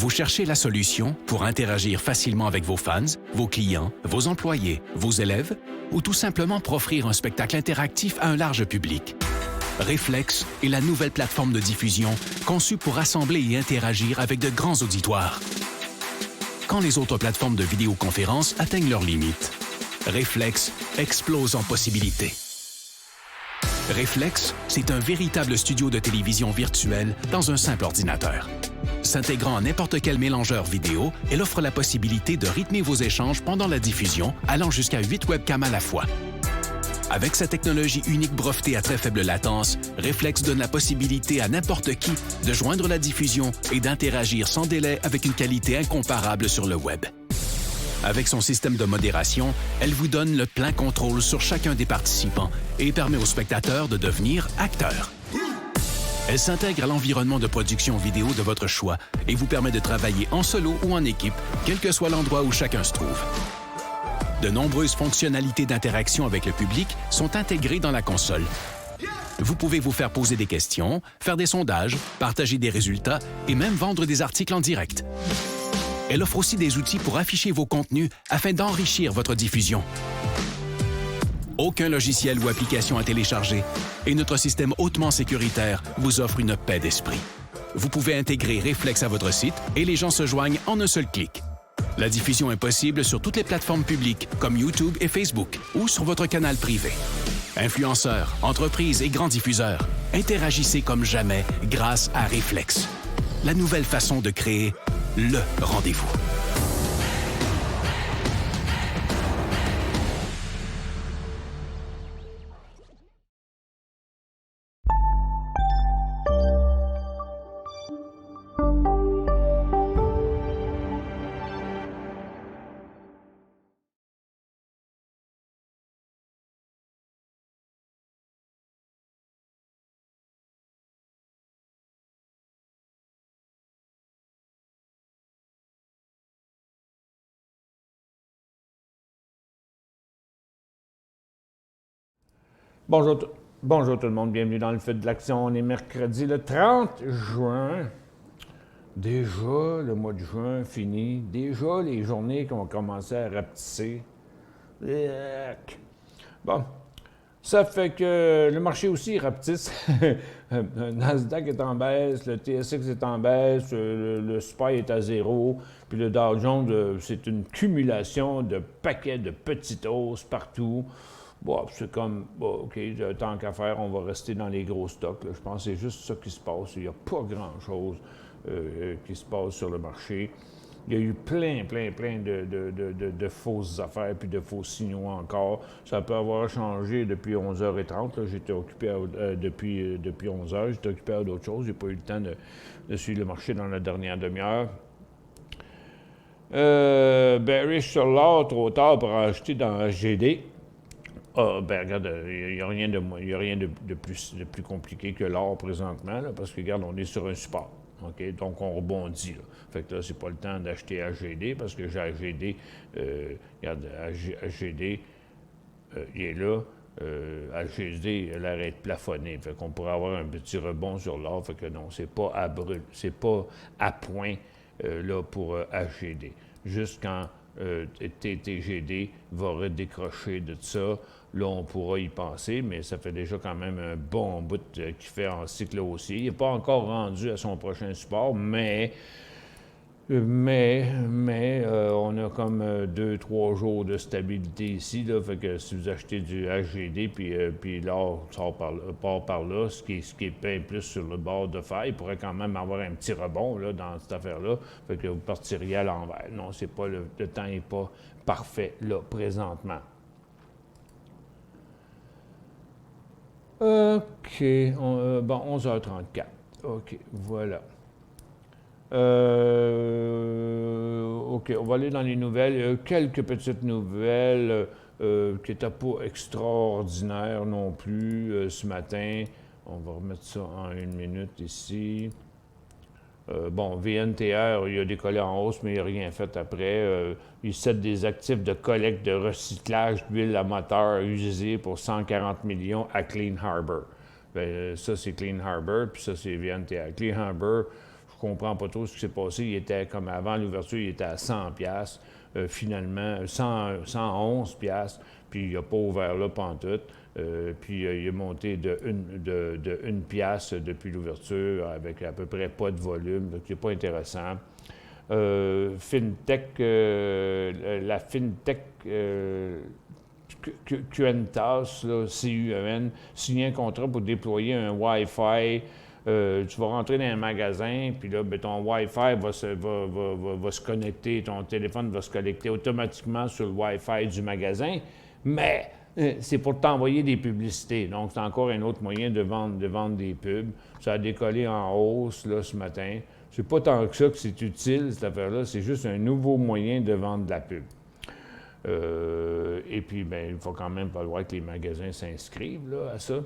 Vous cherchez la solution pour interagir facilement avec vos fans, vos clients, vos employés, vos élèves ou tout simplement pour offrir un spectacle interactif à un large public. Reflex est la nouvelle plateforme de diffusion conçue pour rassembler et interagir avec de grands auditoires. Quand les autres plateformes de vidéoconférence atteignent leurs limites, Reflex explose en possibilités. Reflex, c'est un véritable studio de télévision virtuel dans un simple ordinateur. S'intégrant à n'importe quel mélangeur vidéo, elle offre la possibilité de rythmer vos échanges pendant la diffusion, allant jusqu'à 8 webcams à la fois. Avec sa technologie unique brevetée à très faible latence, Reflex donne la possibilité à n'importe qui de joindre la diffusion et d'interagir sans délai avec une qualité incomparable sur le web. Avec son système de modération, elle vous donne le plein contrôle sur chacun des participants et permet aux spectateurs de devenir acteurs. Elle s'intègre à l'environnement de production vidéo de votre choix et vous permet de travailler en solo ou en équipe, quel que soit l'endroit où chacun se trouve. De nombreuses fonctionnalités d'interaction avec le public sont intégrées dans la console. Vous pouvez vous faire poser des questions, faire des sondages, partager des résultats et même vendre des articles en direct. Elle offre aussi des outils pour afficher vos contenus afin d'enrichir votre diffusion. Aucun logiciel ou application à télécharger et notre système hautement sécuritaire vous offre une paix d'esprit. Vous pouvez intégrer Reflex à votre site et les gens se joignent en un seul clic. La diffusion est possible sur toutes les plateformes publiques comme YouTube et Facebook ou sur votre canal privé. Influenceurs, entreprises et grands diffuseurs, interagissez comme jamais grâce à Reflex. La nouvelle façon de créer le rendez-vous. Bonjour tout le monde, bienvenue dans le feu de l'action. On est mercredi le 30 juin. Déjà, le mois de juin fini. Déjà, les journées qui ont commencé à rapetisser. Bon, ça fait que le marché aussi rapetisse. Le Nasdaq est en baisse, le TSX est en baisse, le SPY est à zéro, puis le Dow Jones, c'est une cumulation de paquets de petites hausses partout. Bon, c'est comme, bon, OK, tant qu'à faire, on va rester dans les gros stocks. Là. Je pense que c'est juste ça qui se passe. Il n'y a pas grand-chose qui se passe sur le marché. Il y a eu plein de fausses affaires puis de faux signaux encore. Ça peut avoir changé depuis 11h30. Là. J'étais occupé depuis 11h. J'étais occupé à d'autres choses. J'ai pas eu le temps de suivre le marché dans la dernière demi-heure. Bearish sur l'or, trop tard pour acheter dans HGD. Ah, ben regarde, il n'y a rien de plus compliqué que l'or présentement, là, parce que regarde, on est sur un support. OK? Donc, on rebondit. Là. Fait que là, c'est pas le temps d'acheter HGD, parce que j'ai HGD, regarde, HGD, il est là. HGD, elle arrête plafonné. Fait qu'on pourrait avoir un petit rebond sur l'or. Fait que non, c'est pas à brûle, c'est pas à point là pour HGD. Juste quand TTGD va redécrocher de ça, là, on pourra y penser, mais ça fait déjà quand même un bon bout qu'il fait en cycle haussier. Il n'est pas encore rendu à son prochain support, mais on a comme 2-3 jours de stabilité ici, là, fait que si vous achetez du HGD, puis l'or part par là, ce qui est bien plus sur le bord de fer, il pourrait quand même avoir un petit rebond là, dans cette affaire-là, fait que vous partiriez à l'envers. Non, c'est pas le temps n'est pas parfait là, présentement. OK, bon, 11h34. OK, voilà. OK, on va aller dans les nouvelles. Quelques petites nouvelles qui n'étaient pas extraordinaires non plus ce matin. On va remettre ça en 1 minute ici. Bon, VNTR, il a décollé en hausse, mais il n'a rien fait après. Il cède des actifs de collecte de recyclage d'huile à moteur usée pour 140 millions à Clean Harbor. Bien, ça, c'est Clean Harbor, puis ça, c'est VNTR. Clean Harbor, je comprends pas trop ce qui s'est passé. Il était comme avant l'ouverture, il était à 100 pièces. Finalement, 111 pièces. Puis il n'a pas ouvert là pantoute. Puis il est monté de 1 pièce depuis l'ouverture avec à peu près pas de volume. Donc, c'est pas intéressant. FinTech, la FinTech Cuentas, là, CUN, signé un contrat pour déployer un Wi-Fi. Tu vas rentrer dans un magasin, puis là, ben, ton Wi-Fi va se connecter, ton téléphone va se connecter automatiquement sur le Wi-Fi du magasin, mais c'est pour t'envoyer des publicités. Donc, c'est encore un autre moyen de vendre des pubs. Ça a décollé en hausse là, ce matin. C'est pas tant que ça que c'est utile, cette affaire-là. C'est juste un nouveau moyen de vendre de la pub. Et puis, ben, il faut quand même pas voir que les magasins s'inscrivent là, à ça.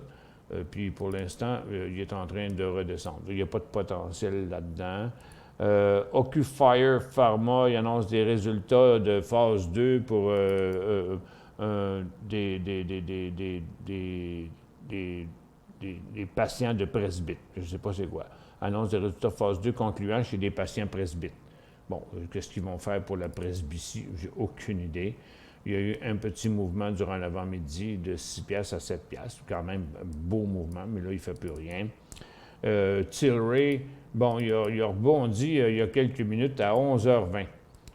Puis, pour l'instant, il est en train de redescendre. Il n'y a pas de potentiel là-dedans. Occupire Pharma, il annonce des résultats de phase 2 pour des patients de presbyte. Je ne sais pas c'est quoi. Annonce des résultats phase 2 concluants chez des patients presbytes. Bon, qu'est-ce qu'ils vont faire pour la presbytie? J'ai aucune idée. Il y a eu un petit mouvement durant l'avant-midi de 6 piastres à 7 piastres. Quand même un beau mouvement, mais là, il ne fait plus rien. Tilray, bon, il a rebondi il y a quelques minutes à 11h20.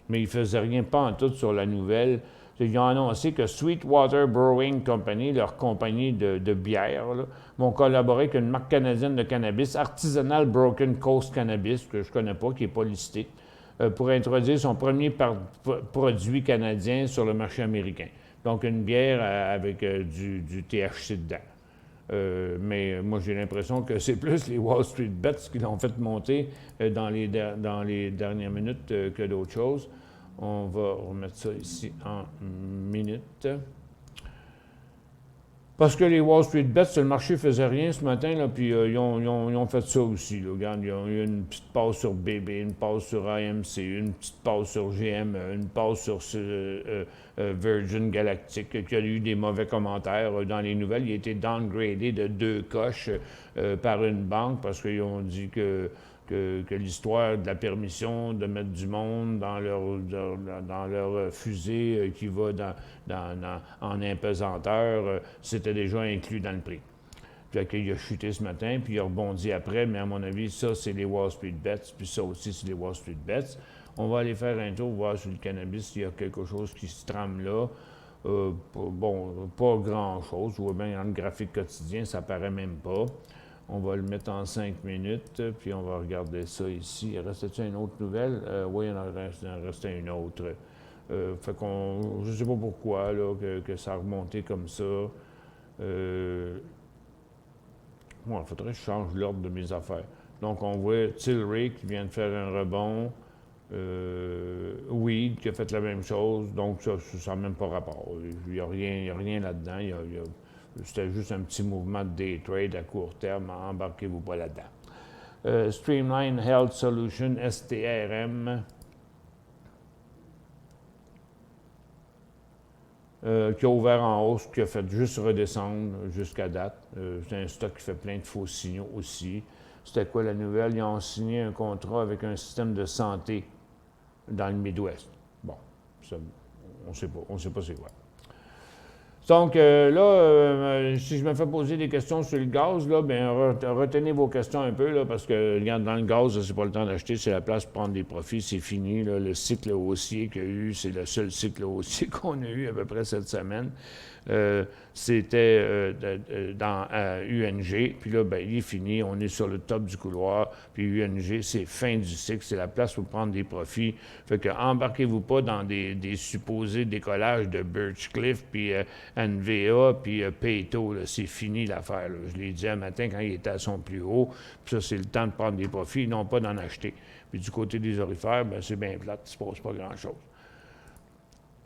Mais il ne faisait rien pas en tout sur la nouvelle. Ils ont annoncé que Sweetwater Brewing Company, leur compagnie de bière, là, vont collaborer avec une marque canadienne de cannabis, Artisanal Broken Coast Cannabis, que je ne connais pas, qui n'est pas listé, pour introduire son premier produit canadien sur le marché américain. Donc, une bière avec du THC dedans. Mais moi, j'ai l'impression que c'est plus les Wall Street Bets qui l'ont fait monter dans les dernières minutes que d'autres choses. On va remettre ça ici en minutes. Parce que les Wall Street Bets, le marché ne faisait rien ce matin, là, puis ils ont fait ça aussi. Là. Regarde, il y a eu une petite pause sur BB, une pause sur AMC, une petite pause sur GM, une pause sur Virgin Galactic, qui a eu des mauvais commentaires dans les nouvelles. Il a été downgradé de 2 coches par une banque parce qu'ils ont dit que l'histoire de la permission de mettre du monde dans leur fusée qui va en impesanteur, c'était déjà inclus dans le prix. Fait qu'il a chuté ce matin, puis il a rebondi après, mais à mon avis, ça, c'est les Wall Street Bets, puis ça aussi, c'est les Wall Street Bets. On va aller faire un tour, voir sur le cannabis s'il y a quelque chose qui se trame là. Bon, pas grand-chose. Je vois bien dans le graphique quotidien, ça paraît même pas. On va le mettre en 5 minutes, puis on va regarder ça ici. Il restait-il une autre nouvelle? Oui, il en restait une autre. Fait qu'on, je ne sais pas pourquoi là, que ça a remonté comme ça. Bon, il faudrait que je change l'ordre de mes affaires. Donc, on voit Tilray qui vient de faire un rebond. Weed qui a fait la même chose. Donc, ça n'a même pas rapport. Il n'y a rien là-dedans. C'était juste un petit mouvement de day trade à court terme. Embarquez-vous pas là-dedans. Streamline Health Solution, STRM, qui a ouvert en hausse, qui a fait juste redescendre jusqu'à date. C'est un stock qui fait plein de faux signaux aussi. C'était quoi la nouvelle? Ils ont signé un contrat avec un système de santé dans le Midwest. Bon, ça, on ne sait pas c'est quoi. Donc là, si je me fais poser des questions sur le gaz, là, bien, retenez vos questions un peu, là, parce que regarde, dans le gaz, c'est pas le temps d'acheter, c'est la place pour prendre des profits, c'est fini. Là, le cycle haussier qu'il y a eu, c'est le seul cycle haussier qu'on a eu à peu près cette semaine. C'était dans UNG, puis là, ben, il est fini, on est sur le top du couloir, puis UNG, c'est fin du cycle, c'est la place pour prendre des profits. Fait que embarquez-vous pas dans des supposés décollages de Birchcliff, puis NVA, puis Peyto, c'est fini l'affaire. Là. Je l'ai dit un matin quand il était à son plus haut, puis ça, c'est le temps de prendre des profits, non pas d'en acheter. Puis du côté des orifères, ben, c'est bien plate, il ne se passe pas grand-chose.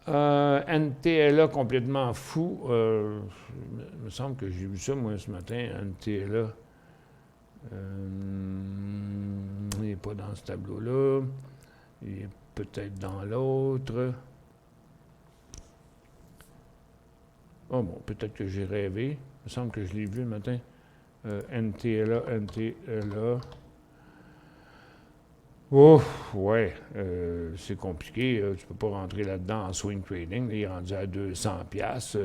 NTLA complètement fou. Il me semble que j'ai vu ça, moi, ce matin, NTLA. Il n'est pas dans ce tableau-là. Il est peut-être dans l'autre. Oh bon, peut-être que j'ai rêvé. Il me semble que je l'ai vu le matin. NTLA. Ouf, ouais, c'est compliqué. Tu peux pas rentrer là-dedans en swing trading. Là, il est rendu à 200 pièces.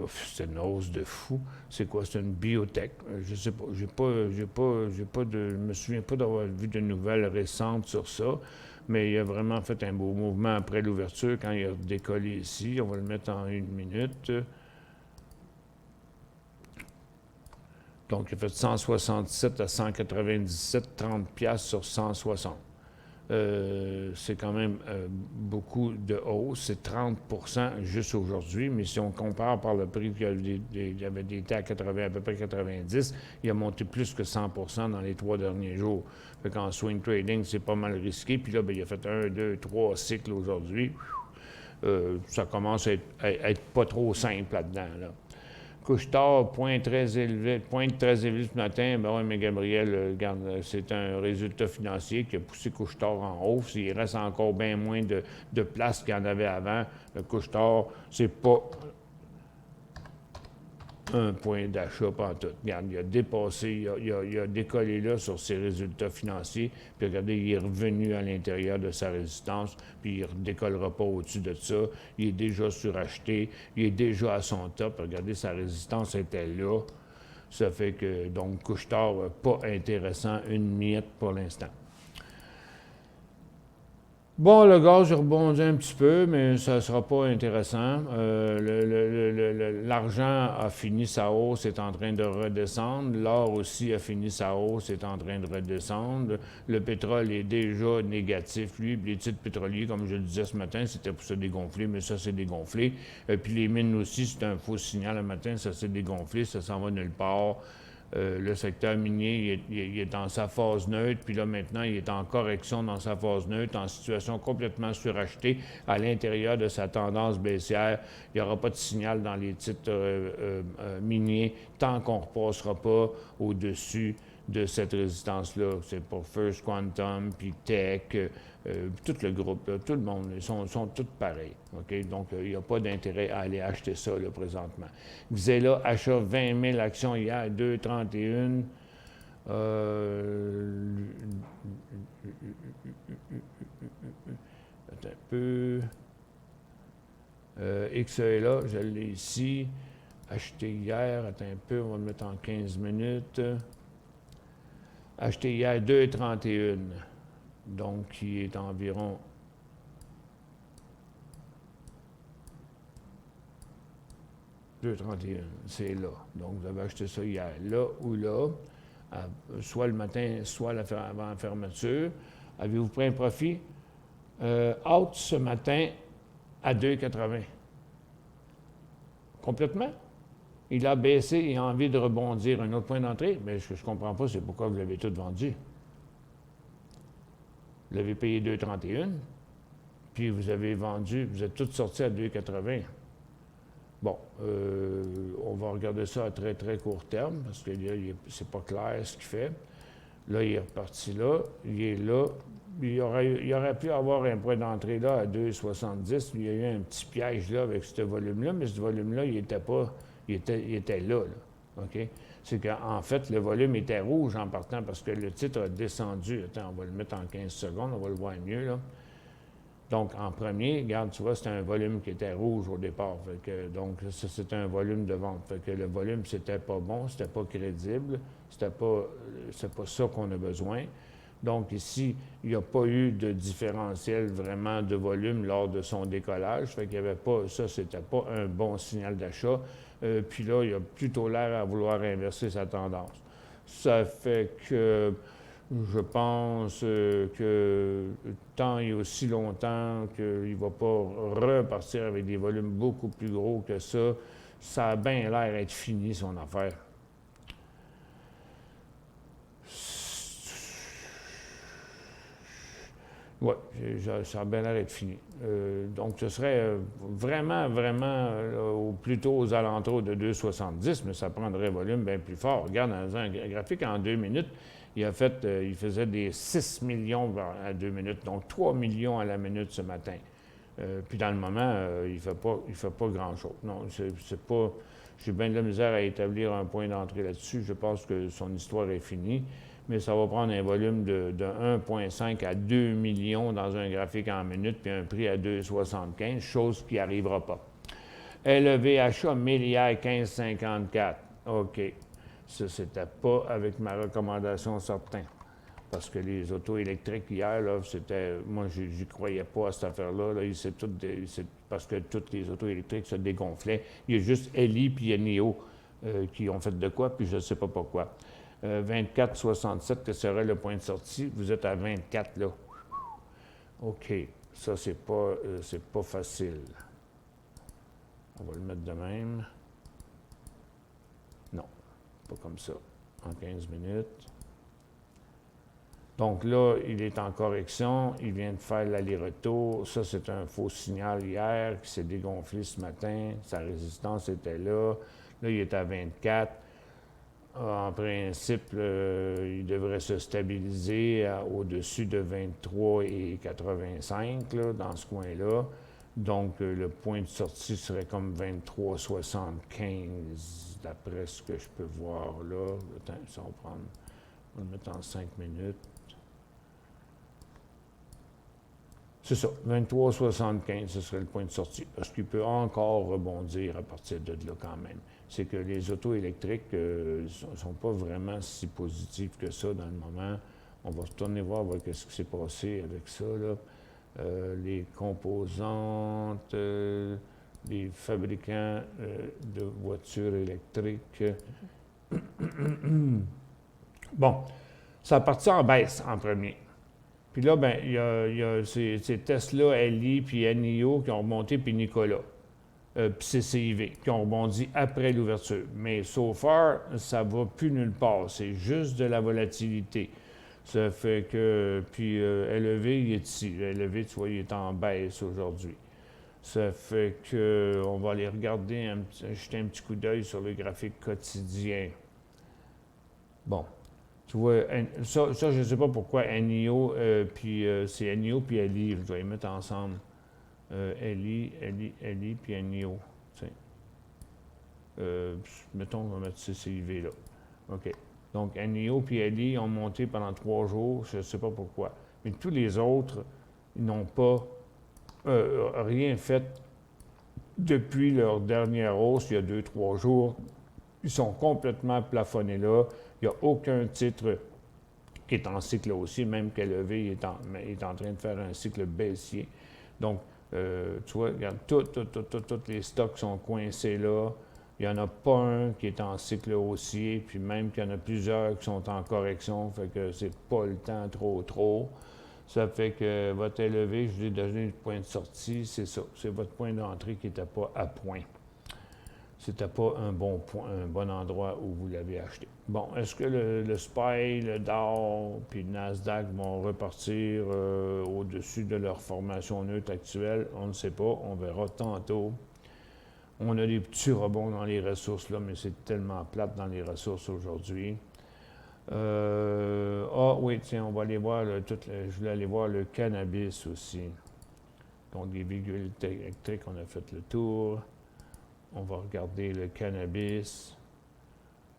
C'est une hausse de fou. C'est quoi? C'est une biotech. Je sais pas. Je me souviens pas d'avoir vu de nouvelles récentes sur ça. Mais il a vraiment fait un beau mouvement après l'ouverture quand il a décollé ici. On va le mettre en 1 minute. Donc, il a fait 167 à 197, 30 pièces sur 160. C'est quand même beaucoup de hausse. C'est 30 juste aujourd'hui, mais si on compare par le prix qu'il avait été à 80, à peu près 90, il a monté plus que 100 dans les 3 derniers jours. Fait qu'en swing trading, c'est pas mal risqué. Puis là, ben, il a fait 1, 2, 3 cycles aujourd'hui. Ça commence à être pas trop simple là-dedans. Là. Couche-tard, pointe très élevé ce matin. Ben oui, mais Gabriel, regarde, c'est un résultat financier qui a poussé Couche-tard en hausse. Il reste encore bien moins de place qu'il y en avait avant. Le Couche-tard, c'est pas un point d'achat pantoute. Regarde, il a dépassé, il a décollé là sur ses résultats financiers, puis regardez, il est revenu à l'intérieur de sa résistance, puis il ne redécollera pas au-dessus de ça. Il est déjà suracheté, il est déjà à son top. Regardez, sa résistance était là. Ça fait que, donc, Couche-tard, pas intéressant, une miette pour l'instant. Bon, le gaz a rebondi un petit peu, mais ça ne sera pas intéressant. L'argent a fini sa hausse, est en train de redescendre. L'or aussi a fini sa hausse, est en train de redescendre. Le pétrole est déjà négatif, lui. Les titres pétroliers, comme je le disais ce matin, c'était pour se dégonfler, mais ça s'est dégonflé. Puis les mines aussi, c'est un faux signal le matin, ça s'est dégonflé, ça s'en va nulle part. Le secteur minier, il est dans sa phase neutre, puis là maintenant, il est en correction dans sa phase neutre, en situation complètement surachetée à l'intérieur de sa tendance baissière. Il n'y aura pas de signal dans les titres miniers tant qu'on ne repassera pas au-dessus de cette résistance-là. C'est pour First Quantum, puis Tech, tout le groupe, là, tout le monde, ils sont tous pareils. Okay? Donc, il n'y a pas d'intérêt à aller acheter ça là, présentement. Xela, achat 20 000 actions hier, 2,31. Attends un peu. XELA, je l'ai ici. Acheté hier, attends un peu, on va le mettre en 15 minutes. Acheté hier 2,31. Donc, qui est environ 2,31. C'est là. Donc, vous avez acheté ça hier, là ou là, soit le matin, soit avant la fermeture. Avez-vous pris un profit? Out ce matin à 2,80. Complètement. Il a baissé et a envie de rebondir. Un autre point d'entrée, mais ce que je ne comprends pas, c'est pourquoi vous l'avez tout vendu. Vous l'avez payé 2,31, puis vous avez vendu, vous êtes tous sortis à 2,80. Bon, on va regarder ça à très, très court terme, parce que là, c'est pas clair ce qu'il fait. Là, il est reparti là, il est là. Il aurait pu avoir un point d'entrée là à 2,70. Il y a eu un petit piège là avec ce volume-là, mais ce volume-là, il était pas... Il était là. OK? C'est qu'en fait, le volume était rouge en partant parce que le titre a descendu. Attends, on va le mettre en 15 secondes, on va le voir mieux, là. Donc, en premier, regarde, tu vois, c'était un volume qui était rouge au départ. Fait que, donc, ça, c'était un volume de vente. Fait que le volume, c'était pas bon, c'était pas crédible, c'est pas ça qu'on a besoin. Donc, ici, il n'y a pas eu de différentiel vraiment de volume lors de son décollage. Fait qu'il y avait pas, ça, c'était pas un bon signal d'achat. Puis là, il a plutôt l'air à vouloir inverser sa tendance. Ça fait que je pense que tant et aussi longtemps qu'il ne va pas repartir avec des volumes beaucoup plus gros que ça a bien l'air d'être fini, son affaire. Oui, ça a bien l'air d'être fini. Donc, ce serait vraiment, plutôt aux alentours de 2,70, mais ça prendrait un volume bien plus fort. Regarde, dans un graphique en 2 minutes, il faisait des 6 millions à 2 minutes, donc 3 millions à la minute ce matin. Puis dans le moment, il ne fait pas grand-chose. Non, c'est pas... J'ai bien de la misère à établir un point d'entrée là-dessus. Je pense que son histoire est finie. mais ça va prendre un volume de 1,5 à 2 millions dans un graphique en minutes, puis un prix à 2,75, chose qui n'arrivera pas. LVHA Millière 15,54. OK. Ça, c'était pas avec ma recommandation certain. Parce que les autos électriques hier, là, c'était. Moi, j'y croyais pas à cette affaire-là. Là. Parce que toutes les autos électriques se dégonflaient. Il y a juste Ellie et NIO qui ont fait de quoi, puis je ne sais pas pourquoi. 24,67, que serait le point de sortie. Vous êtes à 24, là. OK. Ça, c'est pas facile. On va le mettre de même. Non, pas comme ça. En 15 minutes. Donc là, il est en correction. Il vient de faire l'aller-retour. Ça, c'est un faux signal hier qui s'est dégonflé ce matin. Sa résistance était là. Là, il est à 24. En principe, il devrait se stabiliser au-dessus de 23,85 là, dans ce coin-là. Donc, le point de sortie serait comme 23,75 d'après ce que je peux voir là. Attends, ça va prendre. On va le mettre en 5 minutes. C'est ça, 23,75, ce serait le point de sortie. Parce qu'il peut encore rebondir à partir de là quand même. C'est que les autos électriques ne sont pas vraiment si positives que ça dans le moment. On va retourner voir ce qui s'est passé avec ça, là. Les composantes, les fabricants de voitures électriques. Bon, ça a parti en baisse en premier. Puis là, ben, il y a ces Tesla, LI, puis NIO qui ont remonté, puis Nikola, puis CCIV, qui ont rebondi après l'ouverture. Mais so far, ça ne va plus nulle part. C'est juste de la volatilité. Ça fait que, puis LEV, il est ici. Le LEV, tu vois, il est en baisse aujourd'hui. Ça fait que, on va aller regarder, jeter un petit coup d'œil sur le graphique quotidien. Bon. Tu vois, ça je ne sais pas pourquoi NIO, puis c'est NIO puis LI, je dois les mettre ensemble. LI, puis NIO. Mettons, on va mettre CCIV là. OK. Donc, NIO puis LI ont monté pendant 3 jours, je ne sais pas pourquoi. Mais tous les autres, ils n'ont pas rien fait depuis leur dernière hausse, il y a 2-3 jours. Ils sont complètement plafonnés là. Il n'y a aucun titre qui est en cycle haussier, même que LEV est en train de faire un cycle baissier. Donc, tu vois, regarde, tous les stocks sont coincés là. Il n'y en a pas un qui est en cycle haussier, puis même qu'il y en a plusieurs qui sont en correction, fait que c'est pas le temps trop. Ça fait que votre LEV, je vous ai donné le point de sortie, c'est ça. C'est votre point d'entrée qui n'était pas à point. C'était pas un bon point, un bon endroit où vous l'avez acheté. Bon, est-ce que le SPY, le Dow puis le Nasdaq vont repartir au-dessus de leur formation neutre actuelle? On ne sait pas, on verra tantôt. On a des petits rebonds dans les ressources là, mais c'est tellement plate dans les ressources aujourd'hui. Oui, tiens, on va aller voir je voulais aller voir le cannabis aussi. Donc, les véhicules électriques, on a fait le tour. On va regarder le cannabis.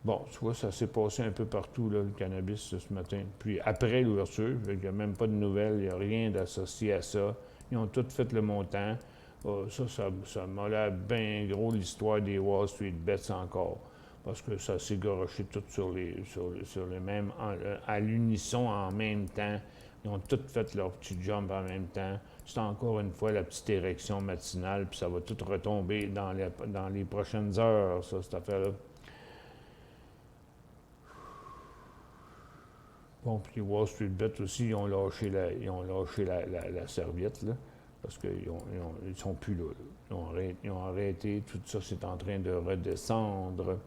Bon, tu vois, ça s'est passé un peu partout, là, le cannabis, ce matin. Puis après l'ouverture, il n'y a même pas de nouvelles, il n'y a rien d'associé à ça. Ils ont tous fait le montant. Ça m'a l'air bien gros, l'histoire des Wall Street Bets encore. Parce que ça s'est garoché tout sur les mêmes, à l'unisson en même temps. Ils ont tous fait leur petit jump en même temps. C'est encore une fois la petite érection matinale, puis ça va tout retomber dans les prochaines heures, ça, cette affaire-là. Bon, puis les Wall Street Bets aussi, ils ont lâché la serviette, là, parce qu'ils ne sont plus là. Ils ont arrêté, tout ça, c'est en train de redescendre.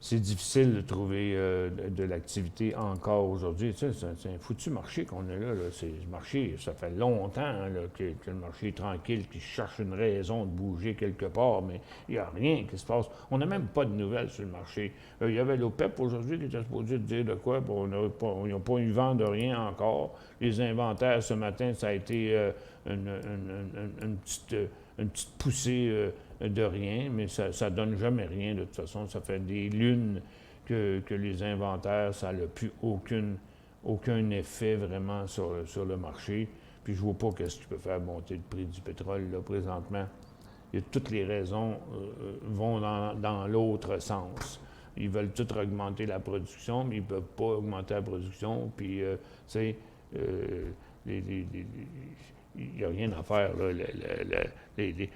C'est difficile de trouver de l'activité encore aujourd'hui. Tu sais, c'est un foutu marché qu'on a là. C'est le marché, ça fait longtemps là, que le marché est tranquille, qu'il cherche une raison de bouger quelque part, mais il n'y a rien qui se passe. On n'a même pas de nouvelles sur le marché. Il y avait l'OPEP aujourd'hui qui était supposé dire de quoi, puis ils n'ont pas eu vent de rien encore. Les inventaires ce matin, ça a été une petite poussée de rien, mais ça ne donne jamais rien de toute façon. Ça fait des lunes que les inventaires, ça n'a plus aucun effet vraiment sur le marché. Puis je ne vois pas qu'est-ce qui peut faire monter le prix du pétrole là, présentement. Toutes les raisons vont dans l'autre sens. Ils veulent tout augmenter la production, mais ils ne peuvent pas augmenter la production. Puis, tu sais, il n'y a rien à faire. Là.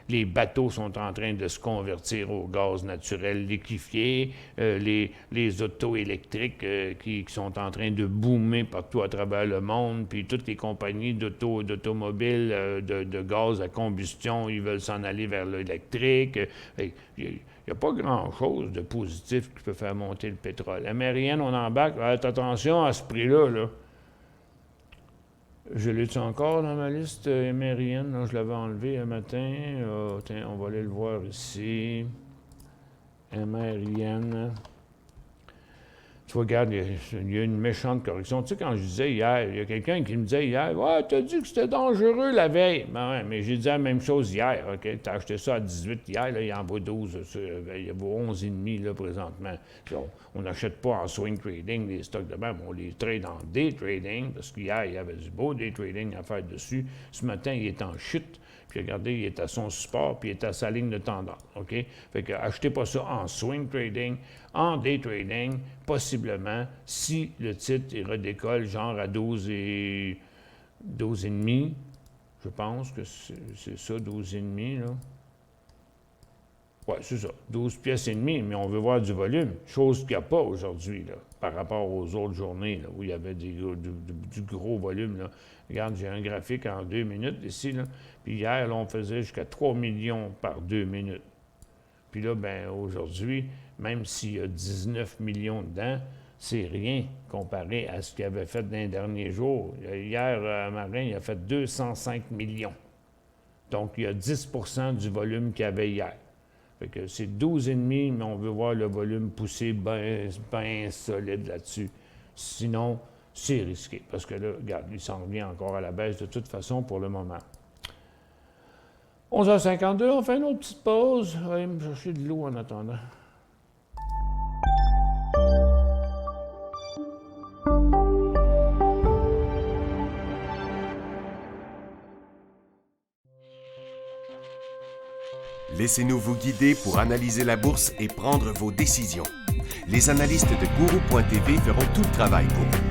Les bateaux sont en train de se convertir au gaz naturel liquéfié. Les autos électriques qui sont en train de boomer partout à travers le monde. Puis toutes les compagnies d'automobiles, de gaz à combustion, ils veulent s'en aller vers l'électrique. Il n'y a pas grand-chose de positif qui peut faire monter le pétrole. Américaine, on embarque. Faites attention à ce prix-là. Là. Je l'ai-tu encore dans ma liste américaine? Là, je l'avais enlevé un matin. Tiens, on va aller le voir ici. Américaine. Tu vois, regarde, il y a une méchante correction. Tu sais, quand je disais hier, il y a quelqu'un qui me disait hier, « Ouais, t'as dit que c'était dangereux la veille. » Ben ouais, mais j'ai dit la même chose hier, OK? T'as acheté ça à 18 hier, là, il en vaut 12, il vaut 11,5 là, présentement. On n'achète pas en swing trading les stocks de même, on les trade en day trading, parce qu'hier, il y avait du beau day trading à faire dessus. Ce matin, il est en chute. Puis regardez, il est à son support, puis il est à sa ligne de tendance, OK? Fait que achetez pas ça en swing trading, en day trading, possiblement, si le titre il redécolle genre à 12,5, je pense que c'est ça, 12,5, là. Oui, c'est ça, 12 pièces et demie, mais on veut voir du volume, chose qu'il n'y a pas aujourd'hui, là, par rapport aux autres journées, là, où il y avait du gros volume, là. Regarde, j'ai un graphique en 2 minutes ici, là, puis hier, là, on faisait jusqu'à 3 millions par 2 minutes. Puis là, bien, aujourd'hui, même s'il y a 19 millions dedans, c'est rien comparé à ce qu'il avait fait dans les derniers jours. Hier, Marin, il a fait 205 millions. Donc, il y a 10 % du volume qu'il y avait hier. Fait que c'est 12,5, mais on veut voir le volume pousser bien solide là-dessus. Sinon, c'est risqué. Parce que là, regarde, il s'en revient encore à la baisse de toute façon pour le moment. 11h52, on fait une autre petite pause. On va aller me chercher de l'eau en attendant. Laissez-nous vous guider pour analyser la bourse et prendre vos décisions. Les analystes de Guru.tv feront tout le travail pour vous.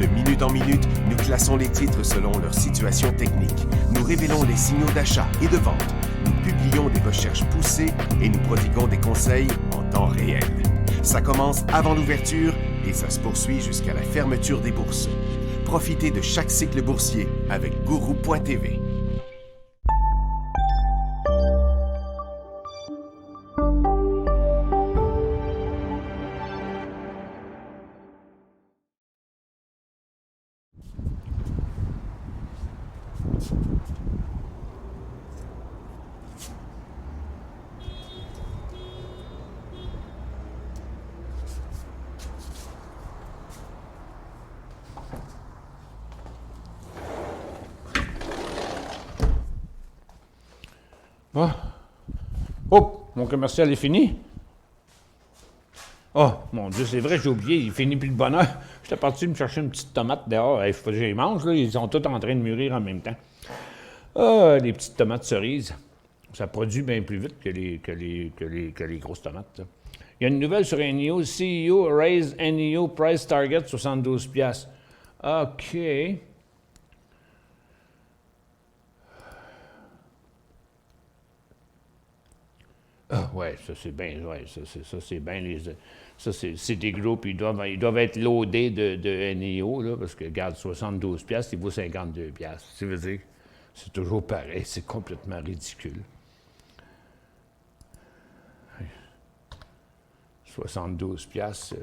De minute en minute, nous classons les titres selon leur situation technique. Nous révélons les signaux d'achat et de vente. Nous publions des recherches poussées et nous prodiguons des conseils en temps réel. Ça commence avant l'ouverture et ça se poursuit jusqu'à la fermeture des bourses. Profitez de chaque cycle boursier avec Guru.tv. Ah. Oh, mon commercial est fini. Oh, mon Dieu, c'est vrai, j'ai oublié, il finit plus le bonheur. J'étais parti me chercher une petite tomate dehors. Il faut que je les mange, là, ils sont tous en train de mûrir en même temps. Ah, les petites tomates cerises. Ça produit bien plus vite que les grosses tomates. Là. Il y a une nouvelle sur NEO. CEO raise NEO price target 72$. OK. Ah, ouais, ça c'est bien, ouais, ça c'est bien ça c'est des groupes, ils doivent être loadés de NEO, là, parce que, regarde, 72$, il vaut 52$. Ça veut dire, c'est toujours pareil, c'est complètement ridicule. 72$,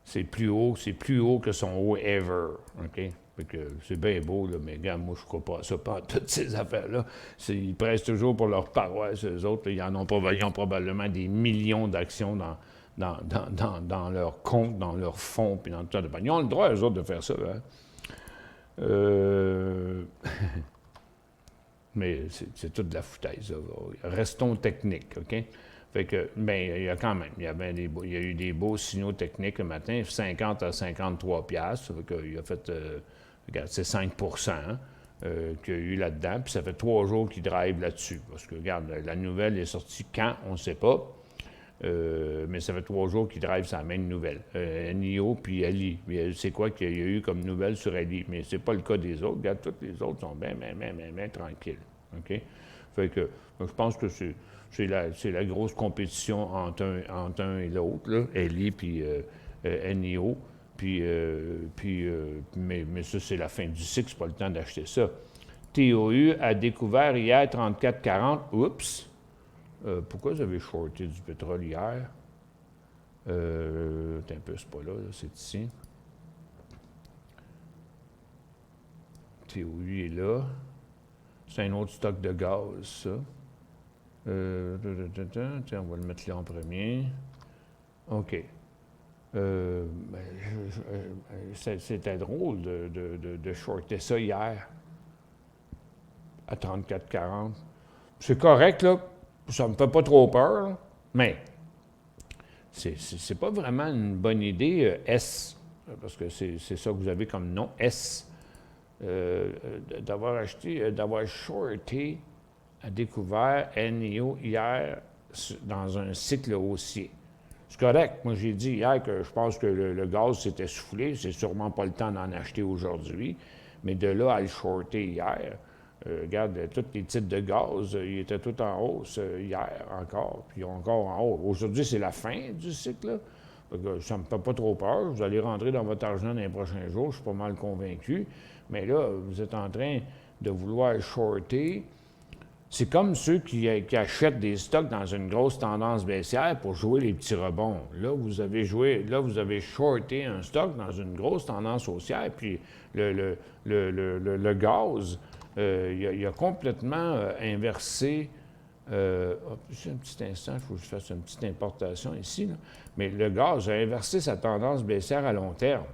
c'est plus haut que son haut ever, OK? Fait que c'est bien beau, là, mais regarde, moi, je ne crois pas à ça, pas à toutes ces affaires-là. Ils pressent toujours pour leur paroisse, eux autres. Là, ils ont probablement des millions d'actions dans leur compte, dans leur fonds, puis dans tout ça. Ils ont le droit, eux autres, de faire ça. Hein? Mais c'est toute de la foutaise. Là. Restons techniques, OK? Fait que, bien, il y a quand même, il y a eu des beaux signaux techniques le matin, 50 à 53 piastres. Fait qu'il a fait, regarde, c'est 5 qu'il y a eu là-dedans. Puis ça fait 3 jours qu'il drive là-dessus. Parce que, regarde, la nouvelle est sortie quand, on ne sait pas. Mais ça fait 3 jours qu'il drive sa même nouvelle. NIO puis Ali. C'est quoi qu'il y a eu comme nouvelle sur Ali? Mais c'est pas le cas des autres. Regarde, tous les autres sont bien tranquilles. OK? Fait que je pense que c'est la grosse compétition entre un et l'autre, là, Ali puis NIO. Mais ça, c'est la fin du cycle, c'est pas le temps d'acheter ça. TOU a découvert hier 34,40. Oups! Pourquoi vous avez shorté du pétrole hier? Un peu, c'est pas là, c'est ici. TOU est là. C'est un autre stock de gaz, ça. Tiens, on va le mettre là en premier. OK. C'était drôle de shorter ça hier à 34,40. C'est correct, là. Ça me fait pas trop peur, là. Mais c'est pas vraiment une bonne idée, S, parce que c'est ça que vous avez comme nom, S, d'avoir shorté à découvert NIO hier dans un cycle haussier. C'est correct. Moi, j'ai dit hier que je pense que le gaz s'est essoufflé. C'est sûrement pas le temps d'en acheter aujourd'hui. Mais de là à le shorter hier, regarde, tous les titres de gaz, ils étaient tous en hausse hier encore, puis encore en hausse. Aujourd'hui, c'est la fin du cycle, là. Ça ne me fait pas trop peur. Vous allez rentrer dans votre argent dans les prochains jours, je suis pas mal convaincu. Mais là, vous êtes en train de vouloir shorter. C'est comme ceux qui achètent des stocks dans une grosse tendance baissière pour jouer les petits rebonds. Là, vous avez shorté un stock dans une grosse tendance haussière, puis le gaz, il a complètement inversé. Juste un petit instant, il faut que je fasse une petite importation ici, là. Mais le gaz a inversé sa tendance baissière à long terme.